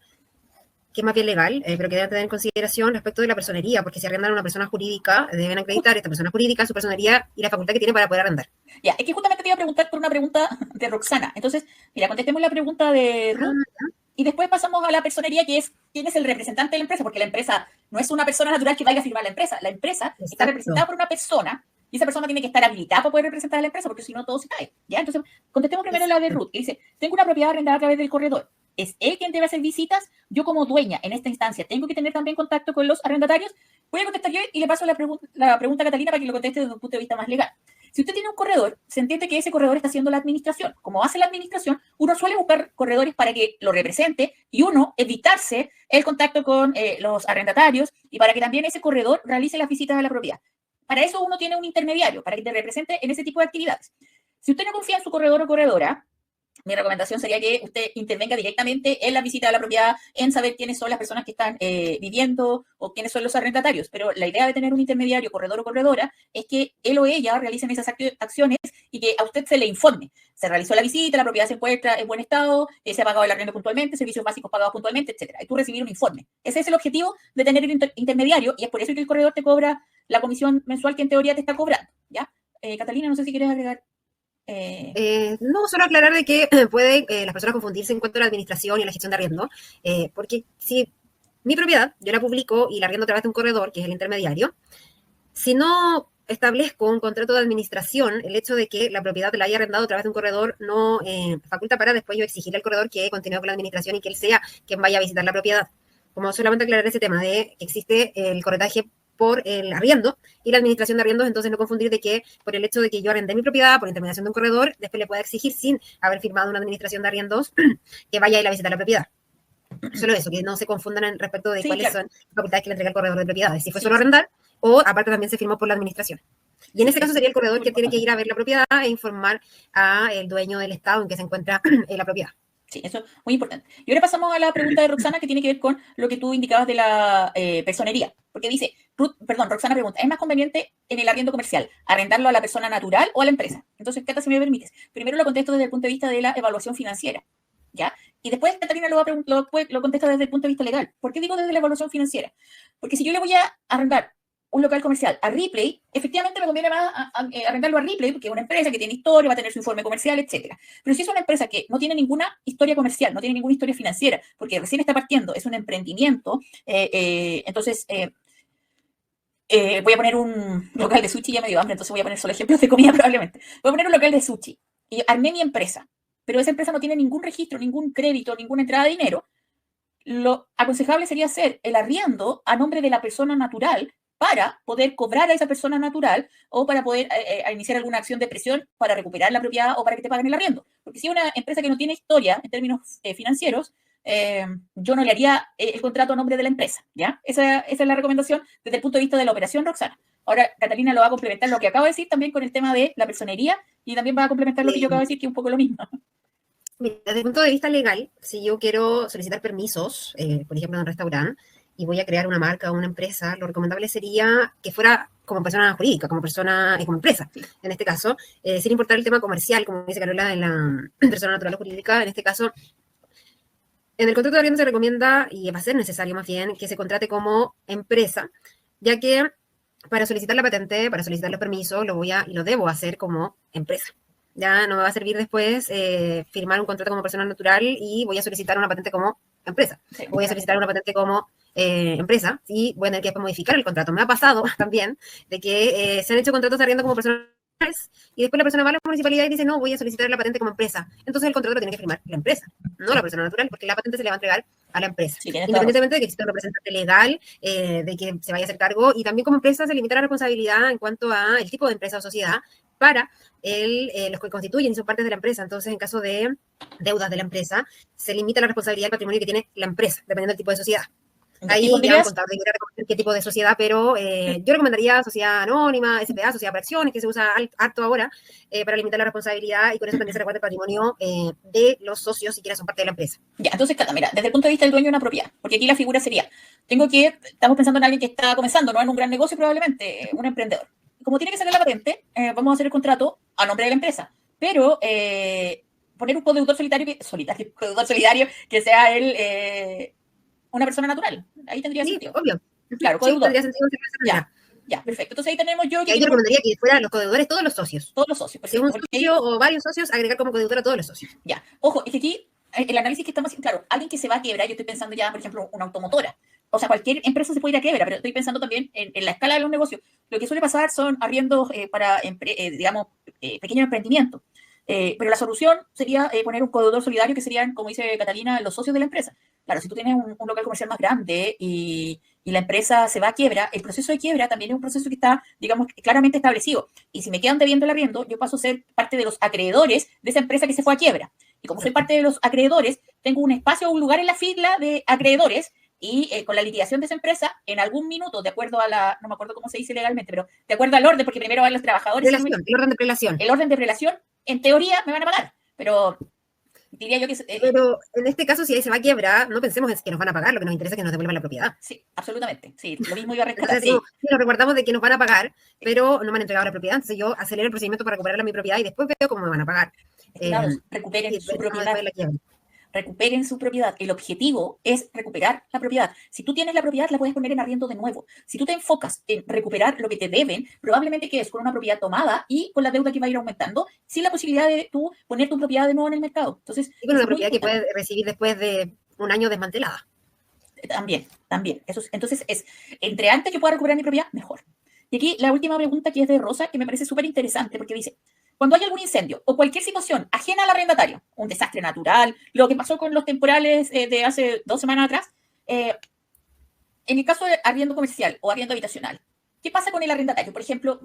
que es más bien legal, pero que deben tener en consideración respecto de la personería, porque si arrendan a una persona jurídica, deben acreditar esta persona jurídica, su personería y la facultad que tiene para poder arrendar. Ya, es que justamente te iba a preguntar por una pregunta de Roxana. Entonces, mira, contestemos la pregunta de Ruth y después pasamos a la personería, que es quién es el representante de la empresa, porque la empresa no es una persona natural que vaya a firmar la empresa. La empresa está representada por una persona y esa persona tiene que estar habilitada para poder representar a la empresa, porque si no todo se cae. ¿Ya? Entonces, contestemos primero la de Ruth, que dice, tengo una propiedad arrendada a través del corredor. ¿Es él quien debe hacer visitas? Yo como dueña en esta instancia tengo que tener también contacto con los arrendatarios. Voy a contestar yo y le paso la pregunta a Catalina para que lo conteste desde un punto de vista más legal. Si usted tiene un corredor, se entiende que ese corredor está haciendo la administración. Como hace la administración, uno suele buscar corredores para que lo represente y uno evitarse el contacto con los arrendatarios y para que también ese corredor realice las visitas a la propiedad. Para eso uno tiene un intermediario, para que te represente en ese tipo de actividades. Si usted no confía en su corredor o corredora, mi recomendación sería que usted intervenga directamente en la visita a la propiedad, en saber quiénes son las personas que están viviendo o quiénes son los arrendatarios. Pero la idea de tener un intermediario, corredor o corredora, es que él o ella realicen esas acciones y que a usted se le informe. Se realizó la visita, la propiedad se encuentra en buen estado, se ha pagado el arriendo puntualmente, servicios básicos pagados puntualmente, etc. Y tú recibir un informe. Ese es el objetivo de tener el intermediario y es por eso que el corredor te cobra la comisión mensual que en teoría te está cobrando. ¿Ya? Catalina, no sé si quieres agregar. No, solo aclarar de que pueden las personas confundirse en cuanto a la administración y la gestión de arriendo, porque si mi propiedad yo la publico y la arriendo a través de un corredor, que es el intermediario, si no establezco un contrato de administración, el hecho de que la propiedad la haya arrendado a través de un corredor no faculta para después yo exigir al corredor que continúe con la administración y que él sea quien vaya a visitar la propiedad. Como solamente aclarar ese tema de que existe el corretaje por el arriendo y la administración de arriendos, entonces no confundir de que por el hecho de que yo arrendé mi propiedad por intermediación de un corredor, después le pueda exigir sin haber firmado una administración de arriendos que vaya a ir a visitar la propiedad. Solo eso, que no se confundan en respecto de cuáles son las facultades que le entrega el corredor de propiedades. Si fue solo arrendar o aparte también se firmó por la administración. Y en este caso sería el corredor que tiene que ir a ver la propiedad e informar al dueño del estado en que se encuentra la propiedad. Sí, eso es muy importante. Y ahora pasamos a la pregunta de Roxana, que tiene que ver con lo que tú indicabas de la personería. Porque dice, Roxana pregunta, ¿es más conveniente en el arriendo comercial arrendarlo a la persona natural o a la empresa? Entonces, Cata, si me permites, primero lo contesto desde el punto de vista de la evaluación financiera, ¿ya? Y después Catalina lo contesta desde el punto de vista legal. ¿Por qué digo desde la evaluación financiera? Porque si yo le voy a arrendar un local comercial a Ripley, efectivamente me conviene más arrendarlo a Ripley, porque es una empresa que tiene historia, va a tener su informe comercial, etcétera. Pero si es una empresa que no tiene ninguna historia comercial, no tiene ninguna historia financiera, porque recién está partiendo, es un emprendimiento, entonces voy a poner un local de sushi, ya me dio hambre, entonces voy a poner solo ejemplos de comida probablemente. Voy a poner un local de sushi y armé mi empresa, pero esa empresa no tiene ningún registro, ningún crédito, ninguna entrada de dinero. Lo aconsejable sería hacer el arriendo a nombre de la persona natural para poder cobrar a esa persona natural o para poder iniciar alguna acción de presión para recuperar la propiedad o para que te paguen el arriendo. Porque si es una empresa que no tiene historia en términos financieros, yo no le haría el contrato a nombre de la empresa, ¿ya? Esa es la recomendación desde el punto de vista de la operación, Roxana. Ahora, Catalina lo va a complementar lo que acabo de decir también con el tema de la personería y también va a complementar lo que yo acabo de decir, que es un poco lo mismo. Mira, desde el punto de vista legal, si yo quiero solicitar permisos, por ejemplo, en un restaurante, y voy a crear una marca o una empresa, lo recomendable sería que fuera como persona jurídica, como persona, como empresa. En este caso, sin importar el tema comercial, como dice Carola, de la persona natural o jurídica, en este caso, en el contrato de arriendo se recomienda, y va a ser necesario más bien, que se contrate como empresa, ya que para solicitar la patente, para solicitar los permisos, lo voy a y lo debo hacer como empresa. Ya no me va a servir después firmar un contrato como persona natural y voy a solicitar una patente como empresa. Sí, voy a solicitar una patente como empresa y voy a tener que modificar el contrato. Me ha pasado también de que se han hecho contratos de arriendo como personas y después la persona va a la municipalidad y dice, no, voy a solicitar la patente como empresa. Entonces el contrato lo tiene que firmar la empresa, no la persona natural, porque la patente se le va a entregar a la empresa. Sí, independientemente de que exista un representante legal, de que se vaya a hacer cargo, y también como empresa se limita la responsabilidad en cuanto a el tipo de empresa o sociedad para los que constituyen y son partes de la empresa. Entonces, en caso de deudas de la empresa, se limita la responsabilidad del patrimonio que tiene la empresa, dependiendo del tipo de sociedad. Ahí ya un contador debería reconocer qué tipo de sociedad, pero yo recomendaría sociedad anónima, SPA, sociedad por acciones, que se usa harto ahora, para limitar la responsabilidad y con eso también se recuerda el patrimonio de los socios, si quieres, son parte de la empresa. Ya, entonces, Cata, mira, desde el punto de vista del dueño de una propiedad, porque aquí la figura sería, estamos pensando en alguien que está comenzando, no en un gran negocio probablemente, un emprendedor. Como tiene que sacar la patente, vamos a hacer el contrato a nombre de la empresa, pero poner un codeudor solidario que sea él una persona natural. Ahí tendría sentido. Obvio. Claro, codeudor. Sí, tendría sentido. Ya, perfecto. Entonces ahí tenemos yo... Yo recomendaría que fueran los codeudores todos los socios. Todos los socios, perfecto. Si un socio o varios socios, agregar como codeudor a todos los socios. Ya. Ojo, es que aquí el análisis que estamos haciendo, claro, alguien que se va a quiebrar, yo estoy pensando ya, por ejemplo, una automotora. O sea, cualquier empresa se puede ir a quiebra, pero estoy pensando también en la escala de los negocios. Lo que suele pasar son arriendos para, pequeños emprendimientos. Pero la solución sería poner un codeudor solidario que serían, como dice Catalina, los socios de la empresa. Claro, si tú tienes un local comercial más grande y la empresa se va a quiebra, el proceso de quiebra también es un proceso que está, digamos, claramente establecido. Y si me quedan debiendo el arriendo, yo paso a ser parte de los acreedores de esa empresa que se fue a quiebra. Y como soy parte de los acreedores, tengo un espacio o un lugar en la fila de acreedores y con la liquidación de esa empresa, en algún minuto, de acuerdo a no me acuerdo cómo se dice legalmente, pero de acuerdo al orden, porque primero van los trabajadores. El orden de prelación. El orden de prelación, en teoría, me van a pagar, pero diría yo que... pero en este caso, si ahí se va a quiebrar, no pensemos en que nos van a pagar, lo que nos interesa es que nos devuelvan la propiedad. Sí, absolutamente. Sí, lo mismo iba a rescatar. Sí, nos recordamos de que nos van a pagar, pero no me han entregado la propiedad, entonces yo acelero el procedimiento para recuperar mi propiedad y después veo cómo me van a pagar. Recuperen su propiedad. Recuperen su propiedad. El objetivo es recuperar la propiedad. Si tú tienes la propiedad, la puedes poner en arriendo de nuevo. Si tú te enfocas en recuperar lo que te deben, probablemente quedes con una propiedad tomada y con la deuda que va a ir aumentando, sin la posibilidad de tú poner tu propiedad de nuevo en el mercado. Entonces, y con una propiedad que puedes recibir después de un año desmantelada. También. Entonces, entre antes yo pueda recuperar mi propiedad, mejor. Y aquí la última pregunta, que es de Rosa, que me parece súper interesante, porque dice: cuando hay algún incendio o cualquier situación ajena al arrendatario, un desastre natural, lo que pasó con los temporales de hace 2 semanas atrás, en el caso de arriendo comercial o arriendo habitacional, ¿qué pasa con el arrendatario? Por ejemplo,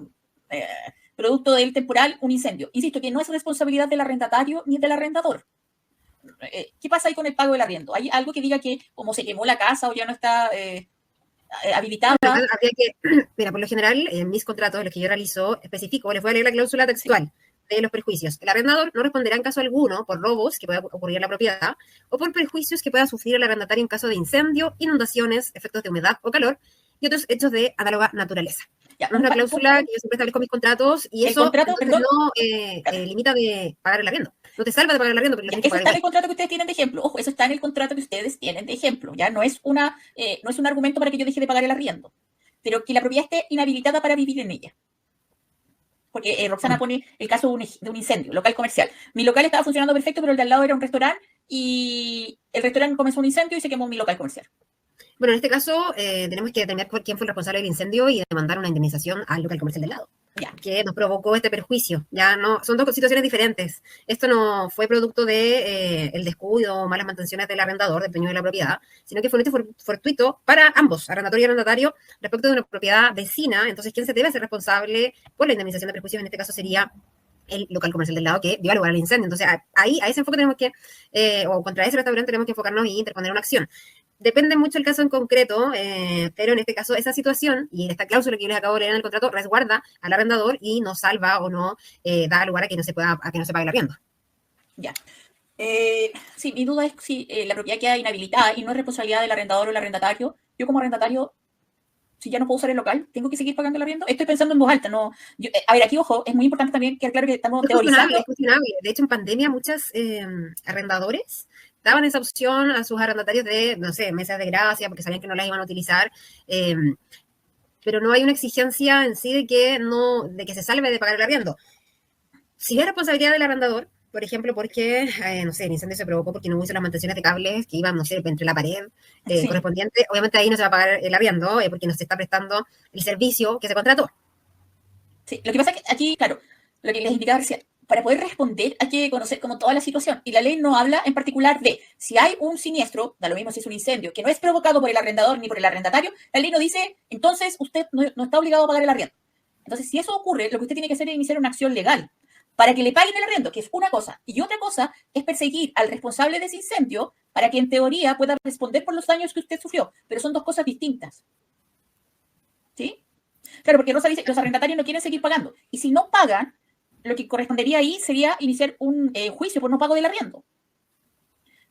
producto del temporal, un incendio. Insisto que no es responsabilidad del arrendatario ni del arrendador. ¿Qué pasa ahí con el pago del arriendo? ¿Hay algo que diga que como se quemó la casa o ya no está habilitada? Bueno, habría que, mira, por lo general, en mis contratos, los que yo realizo, especifico, les voy a leer la cláusula textual de los perjuicios. El arrendador no responderá en caso alguno por robos que pueda ocurrir en la propiedad o por perjuicios que pueda sufrir el arrendatario en caso de incendio, inundaciones, efectos de humedad o calor, y otros hechos de análoga naturaleza. Ya, No es una cláusula que yo siempre establezco en mis contratos y el eso contrato, perdón, no limita de pagar el arriendo. No te salva de pagar el arriendo, pero lo ya, tienes que eso pagar está en el igual. contrato que ustedes tienen de ejemplo. Ojo, eso está en el contrato que ustedes tienen de ejemplo. Ya no es no es un argumento para que yo deje de pagar el arriendo, pero que la propiedad esté inhabilitada para vivir en ella. Porque Roxana pone el caso de un incendio, local comercial. Mi local estaba funcionando perfecto, pero el de al lado era un restaurante y el restaurante comenzó un incendio y se quemó mi local comercial. Bueno, en este caso tenemos que determinar quién fue el responsable del incendio y demandar una indemnización al local comercial del lado, Ya. que nos provocó este perjuicio. Ya no, son dos situaciones diferentes. Esto no fue producto de el descuido o malas mantenciones del arrendador, del dueño de la propiedad, sino que fue un hecho fortuito para ambos, arrendatario y arrendatario, respecto de una propiedad vecina. Entonces, ¿quién se debe hacer responsable por la indemnización de perjuicios? En este caso sería el local comercial del lado que dio lugar al incendio. Entonces, ahí, a ese enfoque tenemos que, o contra ese restaurante tenemos que enfocarnos y interponer una acción. Depende mucho el caso en concreto, pero en este caso esa situación y esta cláusula que yo les acabo de leer en el contrato resguarda al arrendador y no salva o no da lugar a que no se pague el arriendo. Ya. Sí, mi duda es si la propiedad queda inhabilitada y no es responsabilidad del arrendador o el arrendatario. Yo como arrendatario, si ya no puedo usar el local, ¿tengo que seguir pagando el arriendo? Estoy pensando en voz alta. No, a ver, aquí, ojo, es muy importante también que claro que estamos teorizando. Es cuestionable. De hecho, en pandemia muchos arrendadores daban esa opción a sus arrendatarios de, no sé, mesas de gracia, porque sabían que no las iban a utilizar, pero no hay una exigencia en sí de que se salve de pagar el arriendo. Si es responsabilidad del arrendador, por ejemplo, porque, no sé, el incendio se provocó porque no hubo las mantenciones de cables que iban, no sé, entre la pared correspondiente, obviamente ahí no se va a pagar el arriendo porque no se está prestando el servicio que se contrató. Sí, lo que pasa es que aquí, claro, lo que les indicaba recién, para poder responder hay que conocer como toda la situación. Y la ley no habla en particular de si hay un siniestro, da lo mismo si es un incendio, que no es provocado por el arrendador ni por el arrendatario, la ley no dice, entonces usted no está obligado a pagar el arriendo. Entonces, si eso ocurre, lo que usted tiene que hacer es iniciar una acción legal para que le paguen el arriendo, que es una cosa. Y otra cosa es perseguir al responsable de ese incendio para que en teoría pueda responder por los daños que usted sufrió. Pero son dos cosas distintas. ¿Sí? Claro, porque Rosa dice que los arrendatarios no quieren seguir pagando. Y si no pagan, lo que correspondería ahí sería iniciar un juicio por no pago del arriendo.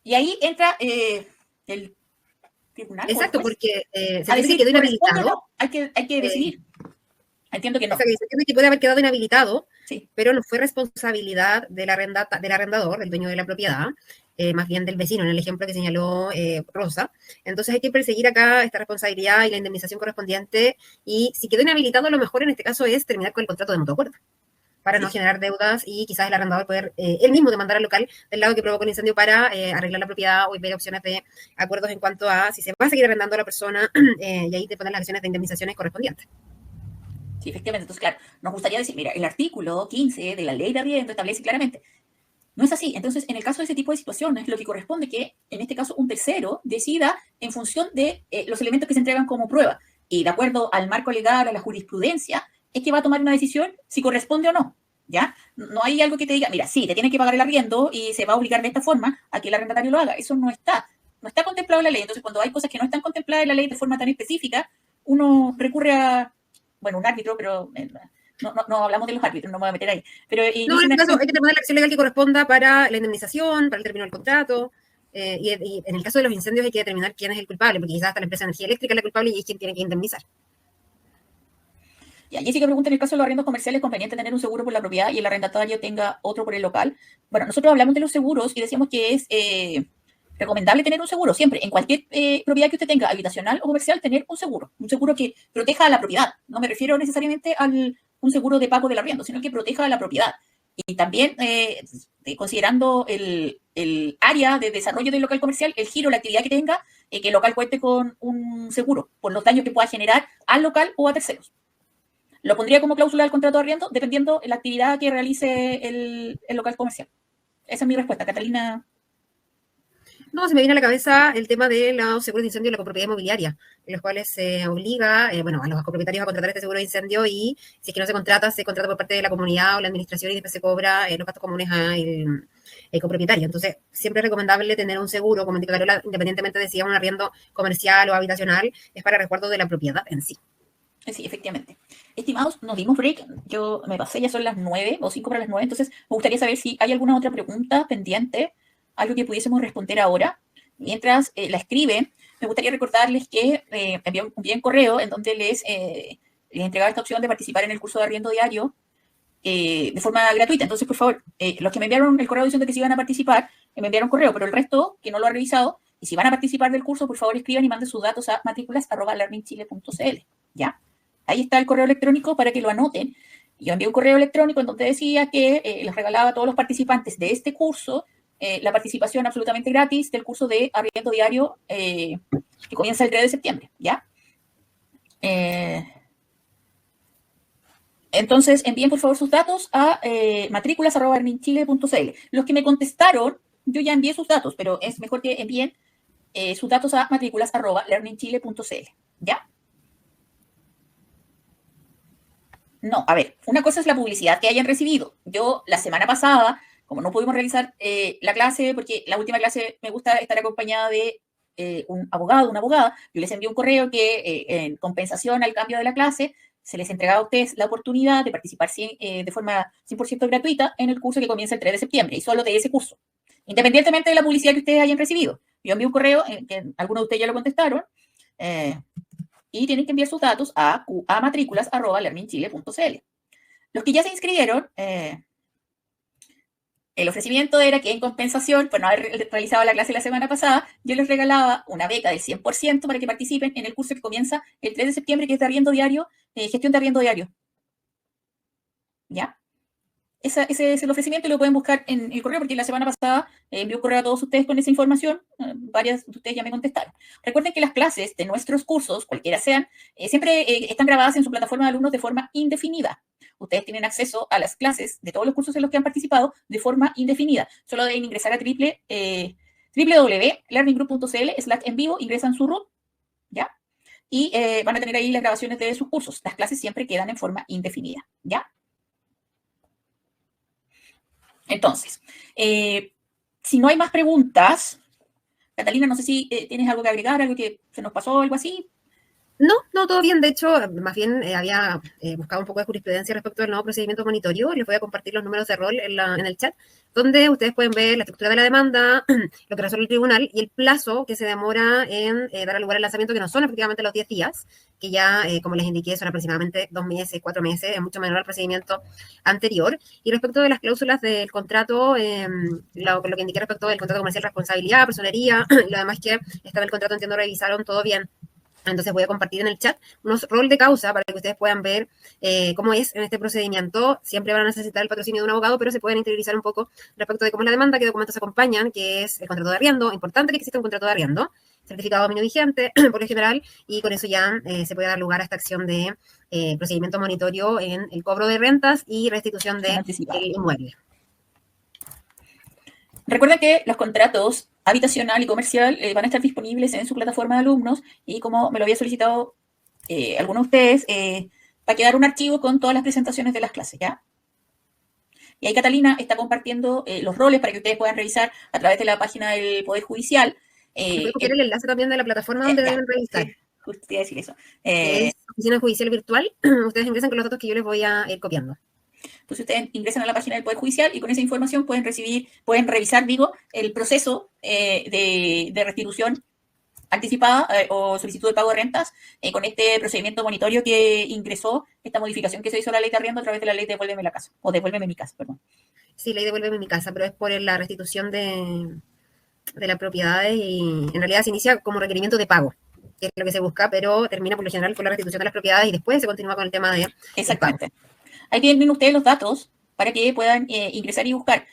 Y ahí entra el tribunal. Exacto, porque a decir que quedó inhabilitado. No, hay que decidir. Entiendo que no. Se entiende que puede haber quedado inhabilitado, sí, pero no fue responsabilidad del arrendador, del dueño de la propiedad, más bien del vecino, en el ejemplo que señaló Rosa. Entonces hay que perseguir acá esta responsabilidad y la indemnización correspondiente. Y si quedó inhabilitado, lo mejor en este caso es terminar con el contrato de mutuo acuerdo, para no generar deudas y quizás el arrendador poder él mismo demandar al local del lado que provocó el incendio para arreglar la propiedad o ver opciones de acuerdos en cuanto a si se va a seguir arrendando a la persona y ahí te ponen las acciones de indemnizaciones correspondientes. Sí, efectivamente. Entonces, claro, nos gustaría decir, mira, el artículo 15 de la ley de arriendo establece claramente. No es así. Entonces, en el caso de ese tipo de situaciones, lo que corresponde que, en este caso, un tercero decida en función de los elementos que se entregan como prueba. Y de acuerdo al marco legal, a la jurisprudencia, es que va a tomar una decisión si corresponde o no. ¿Ya? No hay algo que te diga, mira, sí, te tiene que pagar el arriendo y se va a obligar de esta forma a que el arrendatario lo haga. Eso no está contemplado en la ley. Entonces, cuando hay cosas que no están contempladas en la ley de forma tan específica, uno recurre a, bueno, un árbitro, pero no hablamos de los árbitros, no me voy a meter ahí. Pero, no, en este caso hay que tomar la acción legal que corresponda para la indemnización, para el término del contrato. Y en el caso de los incendios hay que determinar quién es el culpable, porque quizás hasta la empresa de energía eléctrica es la culpable y es quien tiene que indemnizar. Ya, Jessica pregunta, en el caso de los arriendos comerciales, ¿es conveniente tener un seguro por la propiedad y el arrendatario tenga otro por el local? Bueno, nosotros hablamos de los seguros y decíamos que es recomendable tener un seguro siempre, en cualquier propiedad que usted tenga, habitacional o comercial, tener un seguro que proteja a la propiedad. No me refiero necesariamente a un seguro de pago del arriendo, sino que proteja a la propiedad. Y también considerando el área de desarrollo del local comercial, el giro, la actividad que tenga, que el local cuente con un seguro por los daños que pueda generar al local o a terceros. Lo pondría como cláusula del contrato de arriendo, dependiendo de la actividad que realice el local comercial. Esa es mi respuesta, Catalina. No, se me viene a la cabeza el tema de los seguros de incendio y la copropiedad inmobiliaria, en los cuales se obliga, a los copropietarios a contratar este seguro de incendio y si es que no se contrata por parte de la comunidad o la administración y después se cobra los gastos comunes al copropietario. Entonces, siempre es recomendable tener un seguro, como indica Carola, independientemente de si es un arriendo comercial o habitacional, es para resguardo de la propiedad en sí. Sí, efectivamente. Estimados, nos dimos break. Yo me pasé, ya son las 9 o 5 para las 9. Entonces, me gustaría saber si hay alguna otra pregunta pendiente, algo que pudiésemos responder ahora. Mientras la escriben, me gustaría recordarles que envié un correo en donde les entregaba esta opción de participar en el curso de arriendo diario de forma gratuita. Entonces, por favor, los que me enviaron el correo diciendo que se iban a participar, me enviaron correo, pero el resto, que no lo ha revisado, y si van a participar del curso, por favor, escriban y manden sus datos a matrículas@learningchile.cl, ¿ya? Ahí está el correo electrónico para que lo anoten. Yo envié un correo electrónico en donde decía que les regalaba a todos los participantes de este curso la participación absolutamente gratis del curso de arriendo diario que comienza el 3 de septiembre, ¿ya? Entonces, envíen por favor sus datos a matrículas@learningchile.cl. Los que me contestaron, yo ya envié sus datos, pero es mejor que envíen sus datos a matrículas@learningchile.cl, ¿ya? No, a ver, una cosa es la publicidad que hayan recibido. Yo la semana pasada, como no pudimos realizar la clase, porque la última clase me gusta estar acompañada de un abogado, una abogada, yo les envié un correo que en compensación al cambio de la clase, se les entregaba a ustedes la oportunidad de participar de forma 100% gratuita en el curso que comienza el 3 de septiembre, y solo de ese curso, independientemente de la publicidad que ustedes hayan recibido. Yo envié un correo, que algunos de ustedes ya lo contestaron, y tienen que enviar sus datos a matrículas@learningchile.cl. Los que ya se inscribieron, el ofrecimiento era que en compensación por no haber realizado la clase la semana pasada, yo les regalaba una beca del 100% para que participen en el curso que comienza el 3 de septiembre, que es de arriendo diario, gestión de arriendo diario. ¿Ya? Ese es el ofrecimiento y lo pueden buscar en el correo, porque la semana pasada envié un correo a todos ustedes con esa información. Varias de ustedes ya me contestaron. Recuerden que las clases de nuestros cursos, cualquiera sean, siempre están grabadas en su plataforma de alumnos de forma indefinida. Ustedes tienen acceso a las clases de todos los cursos en los que han participado de forma indefinida. Solo deben ingresar a www.learninggroup.cl/en vivo, ingresan su root, ¿ya? Y van a tener ahí las grabaciones de sus cursos. Las clases siempre quedan en forma indefinida, ¿ya? Entonces, si no hay más preguntas, Catalina, no sé si tienes algo que agregar, algo que se nos pasó, algo así. No, todo bien. De hecho, más bien había buscado un poco de jurisprudencia respecto al nuevo procedimiento monitorio. Les voy a compartir los números de rol en el chat, donde ustedes pueden ver la estructura de la demanda, lo que resuelve el tribunal y el plazo que se demora en dar lugar al lanzamiento, que no son efectivamente los 10 días, que ya, como les indiqué, son aproximadamente 2 meses, 4 meses, es mucho menor al procedimiento anterior. Y respecto de las cláusulas del contrato, lo que indiqué respecto del contrato comercial, responsabilidad, personería, lo demás que está en el contrato, entiendo, revisaron todo bien. Entonces voy a compartir en el chat unos rol de causa para que ustedes puedan ver cómo es en este procedimiento. Siempre van a necesitar el patrocinio de un abogado, pero se pueden interiorizar un poco respecto de cómo es la demanda, qué documentos acompañan, que es el contrato de arriendo. Importante que exista un contrato de arriendo, certificado de dominio vigente, por lo general, y con eso ya se puede dar lugar a esta acción de procedimiento monitorio en el cobro de rentas y restitución del inmueble. Recuerda que los contratos habitacional y comercial van a estar disponibles en su plataforma de alumnos, y como me lo había solicitado algunos de ustedes, va a quedar un archivo con todas las presentaciones de las clases, ¿ya? Y ahí Catalina está compartiendo los roles para que ustedes puedan revisar a través de la página del Poder Judicial. ¿Puedo copiar el enlace también de la plataforma donde deben revisar? Justo te iba a decir eso. Es Oficina Judicial Virtual. Ustedes ingresan con los datos que yo les voy a ir copiando. Entonces ustedes ingresan a la página del Poder Judicial y con esa información pueden revisar, el proceso de restitución anticipada o solicitud de pago de rentas con este procedimiento monitorio que ingresó, esta modificación que se hizo a la ley de arriendo a través de la ley de Devuélveme la casa, o Devuélveme mi casa, perdón. Sí, ley Devuélveme mi casa, pero es por la restitución de las propiedades y en realidad se inicia como requerimiento de pago, que es lo que se busca, pero termina por lo general con la restitución de las propiedades y después se continúa con el tema de... Exactamente. Ahí tienen ustedes los datos para que puedan ingresar y buscar.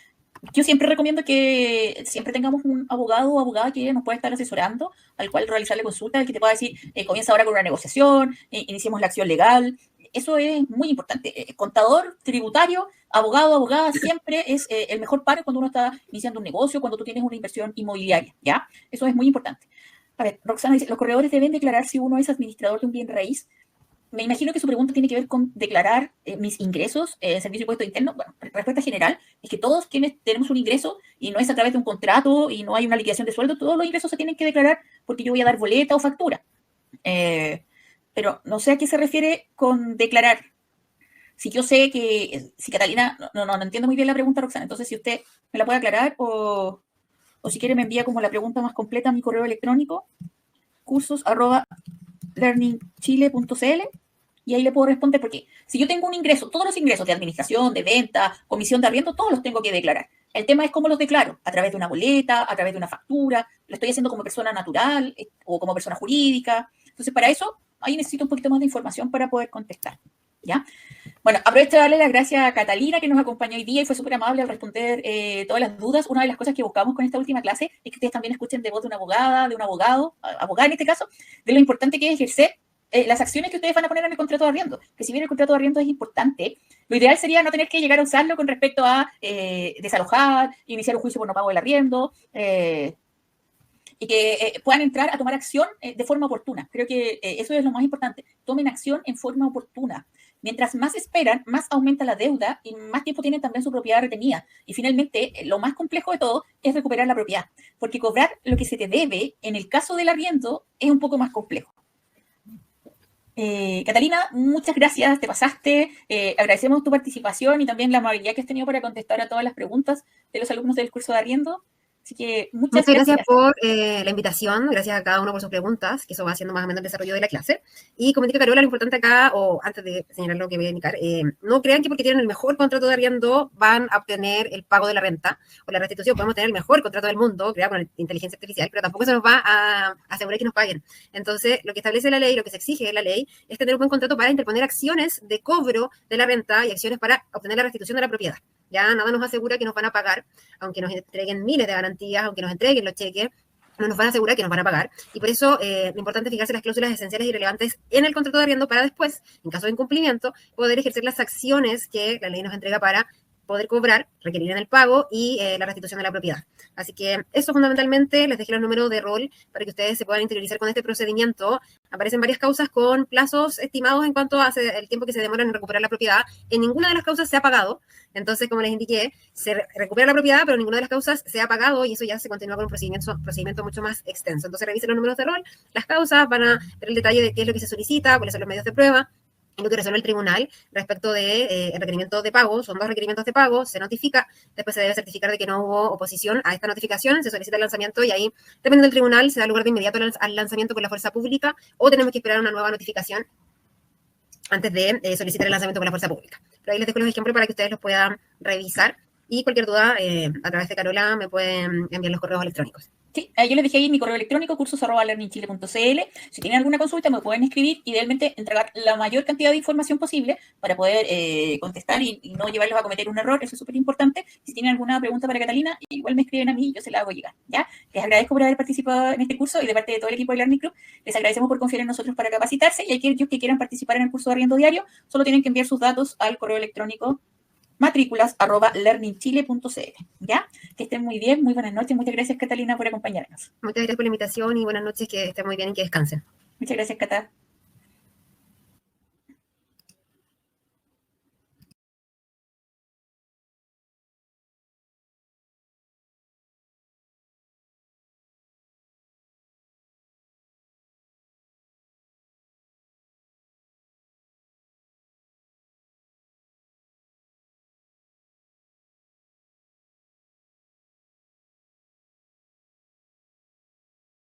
Yo siempre recomiendo que siempre tengamos un abogado o abogada que nos pueda estar asesorando, al cual realizarle consultas, que te pueda decir, comienza ahora con una negociación, iniciemos la acción legal. Eso es muy importante. Contador, tributario, abogado, abogada, siempre es el mejor par cuando uno está iniciando un negocio, cuando tú tienes una inversión inmobiliaria, ¿ya? Eso es muy importante. A ver, Roxana dice, los corredores deben declarar si uno es administrador de un bien raíz. Me imagino que su pregunta tiene que ver con declarar mis ingresos, servicio de impuesto interno. Bueno, respuesta general es que todos quienes tenemos un ingreso y no es a través de un contrato y no hay una liquidación de sueldo, todos los ingresos se tienen que declarar porque yo voy a dar boleta o factura. Pero no sé a qué se refiere con declarar. Si yo sé que, si Catalina, no entiendo muy bien la pregunta, Roxana, entonces si usted me la puede aclarar o si quiere me envía como la pregunta más completa a mi correo electrónico. cursos@learningchile.cl y ahí le puedo responder, porque si yo tengo un ingreso, todos los ingresos de administración, de venta, comisión de arriendo, todos los tengo que declarar. El tema es cómo los declaro, a través de una boleta, a través de una factura, lo estoy haciendo como persona natural o como persona jurídica. Entonces, para eso, ahí necesito un poquito más de información para poder contestar, ¿ya? Bueno, aprovecho de darle las gracias a Catalina, que nos acompañó hoy día y fue súper amable al responder todas las dudas. Una de las cosas que buscamos con esta última clase es que ustedes también escuchen de voz de una abogada, de un abogado, abogada en este caso, de lo importante que es ejercer las acciones que ustedes van a poner en el contrato de arriendo. Que si bien el contrato de arriendo es importante, lo ideal sería no tener que llegar a usarlo con respecto a desalojar, iniciar un juicio por no pago del arriendo, y que puedan entrar a tomar acción de forma oportuna. Creo que eso es lo más importante. Tomen acción en forma oportuna. Mientras más esperan, más aumenta la deuda y más tiempo tienen también su propiedad retenida. Y finalmente, lo más complejo de todo es recuperar la propiedad, porque cobrar lo que se te debe en el caso del arriendo es un poco más complejo. Catalina, muchas gracias, te pasaste. Agradecemos tu participación y también la amabilidad que has tenido para contestar a todas las preguntas de los alumnos del curso de arriendo. Así que muchas gracias por la invitación, gracias a cada uno por sus preguntas, que eso va haciendo más o menos el desarrollo de la clase. Y como indica Carola, lo importante acá, o antes de señalar lo que voy a indicar, no crean que porque tienen el mejor contrato de arriendo van a obtener el pago de la renta o la restitución. Podemos tener el mejor contrato del mundo, creado con inteligencia artificial, pero tampoco se nos va a asegurar que nos paguen. Entonces, lo que establece la ley, lo que se exige de la ley, es tener un buen contrato para interponer acciones de cobro de la renta y acciones para obtener la restitución de la propiedad. Ya nada nos asegura que nos van a pagar, aunque nos entreguen miles de garantías, aunque nos entreguen los cheques, no nos van a asegurar que nos van a pagar. Y por eso lo importante es fijarse las cláusulas esenciales y relevantes en el contrato de arriendo para después, en caso de incumplimiento, poder ejercer las acciones que la ley nos entrega para poder cobrar, requerir en el pago y la restitución de la propiedad. Así que eso fundamentalmente, les dejé los números de rol para que ustedes se puedan interiorizar con este procedimiento. Aparecen varias causas con plazos estimados en cuanto a el tiempo que se demora en recuperar la propiedad. En ninguna de las causas se ha pagado. Entonces, como les indiqué, se recupera la propiedad, pero ninguna de las causas se ha pagado y eso ya se continúa con un procedimiento mucho más extenso. Entonces, revisen los números de rol, las causas, van a ver el detalle de qué es lo que se solicita, cuáles son los medios de prueba, y lo que resuelve el tribunal respecto de el requerimiento de pago. Son 2 requerimientos de pago, se notifica, después se debe certificar de que no hubo oposición a esta notificación, se solicita el lanzamiento y ahí, dependiendo del tribunal, se da lugar de inmediato al lanzamiento con la fuerza pública o tenemos que esperar una nueva notificación antes de solicitar el lanzamiento con la fuerza pública. Pero ahí les dejo los ejemplos para que ustedes los puedan revisar y cualquier duda a través de Carola me pueden enviar los correos electrónicos. Sí, yo les dejé ahí mi correo electrónico, cursos@learningchile.cl. Si tienen alguna consulta me pueden escribir, idealmente entregar la mayor cantidad de información posible para poder contestar y no llevarlos a cometer un error, eso es súper importante. Si tienen alguna pregunta para Catalina, igual me escriben a mí y yo se la hago llegar, ¿ya? Les agradezco por haber participado en este curso y de parte de todo el equipo de Learning Club, les agradecemos por confiar en nosotros para capacitarse y aquellos que quieran participar en el curso de arriendo diario, solo tienen que enviar sus datos al correo electrónico matrículas@learningchile.cl, ¿ya? Que estén muy bien, muy buenas noches. Muchas gracias, Catalina, por acompañarnos. Muchas gracias por la invitación y buenas noches, que estén muy bien y que descansen. Muchas gracias, Cata.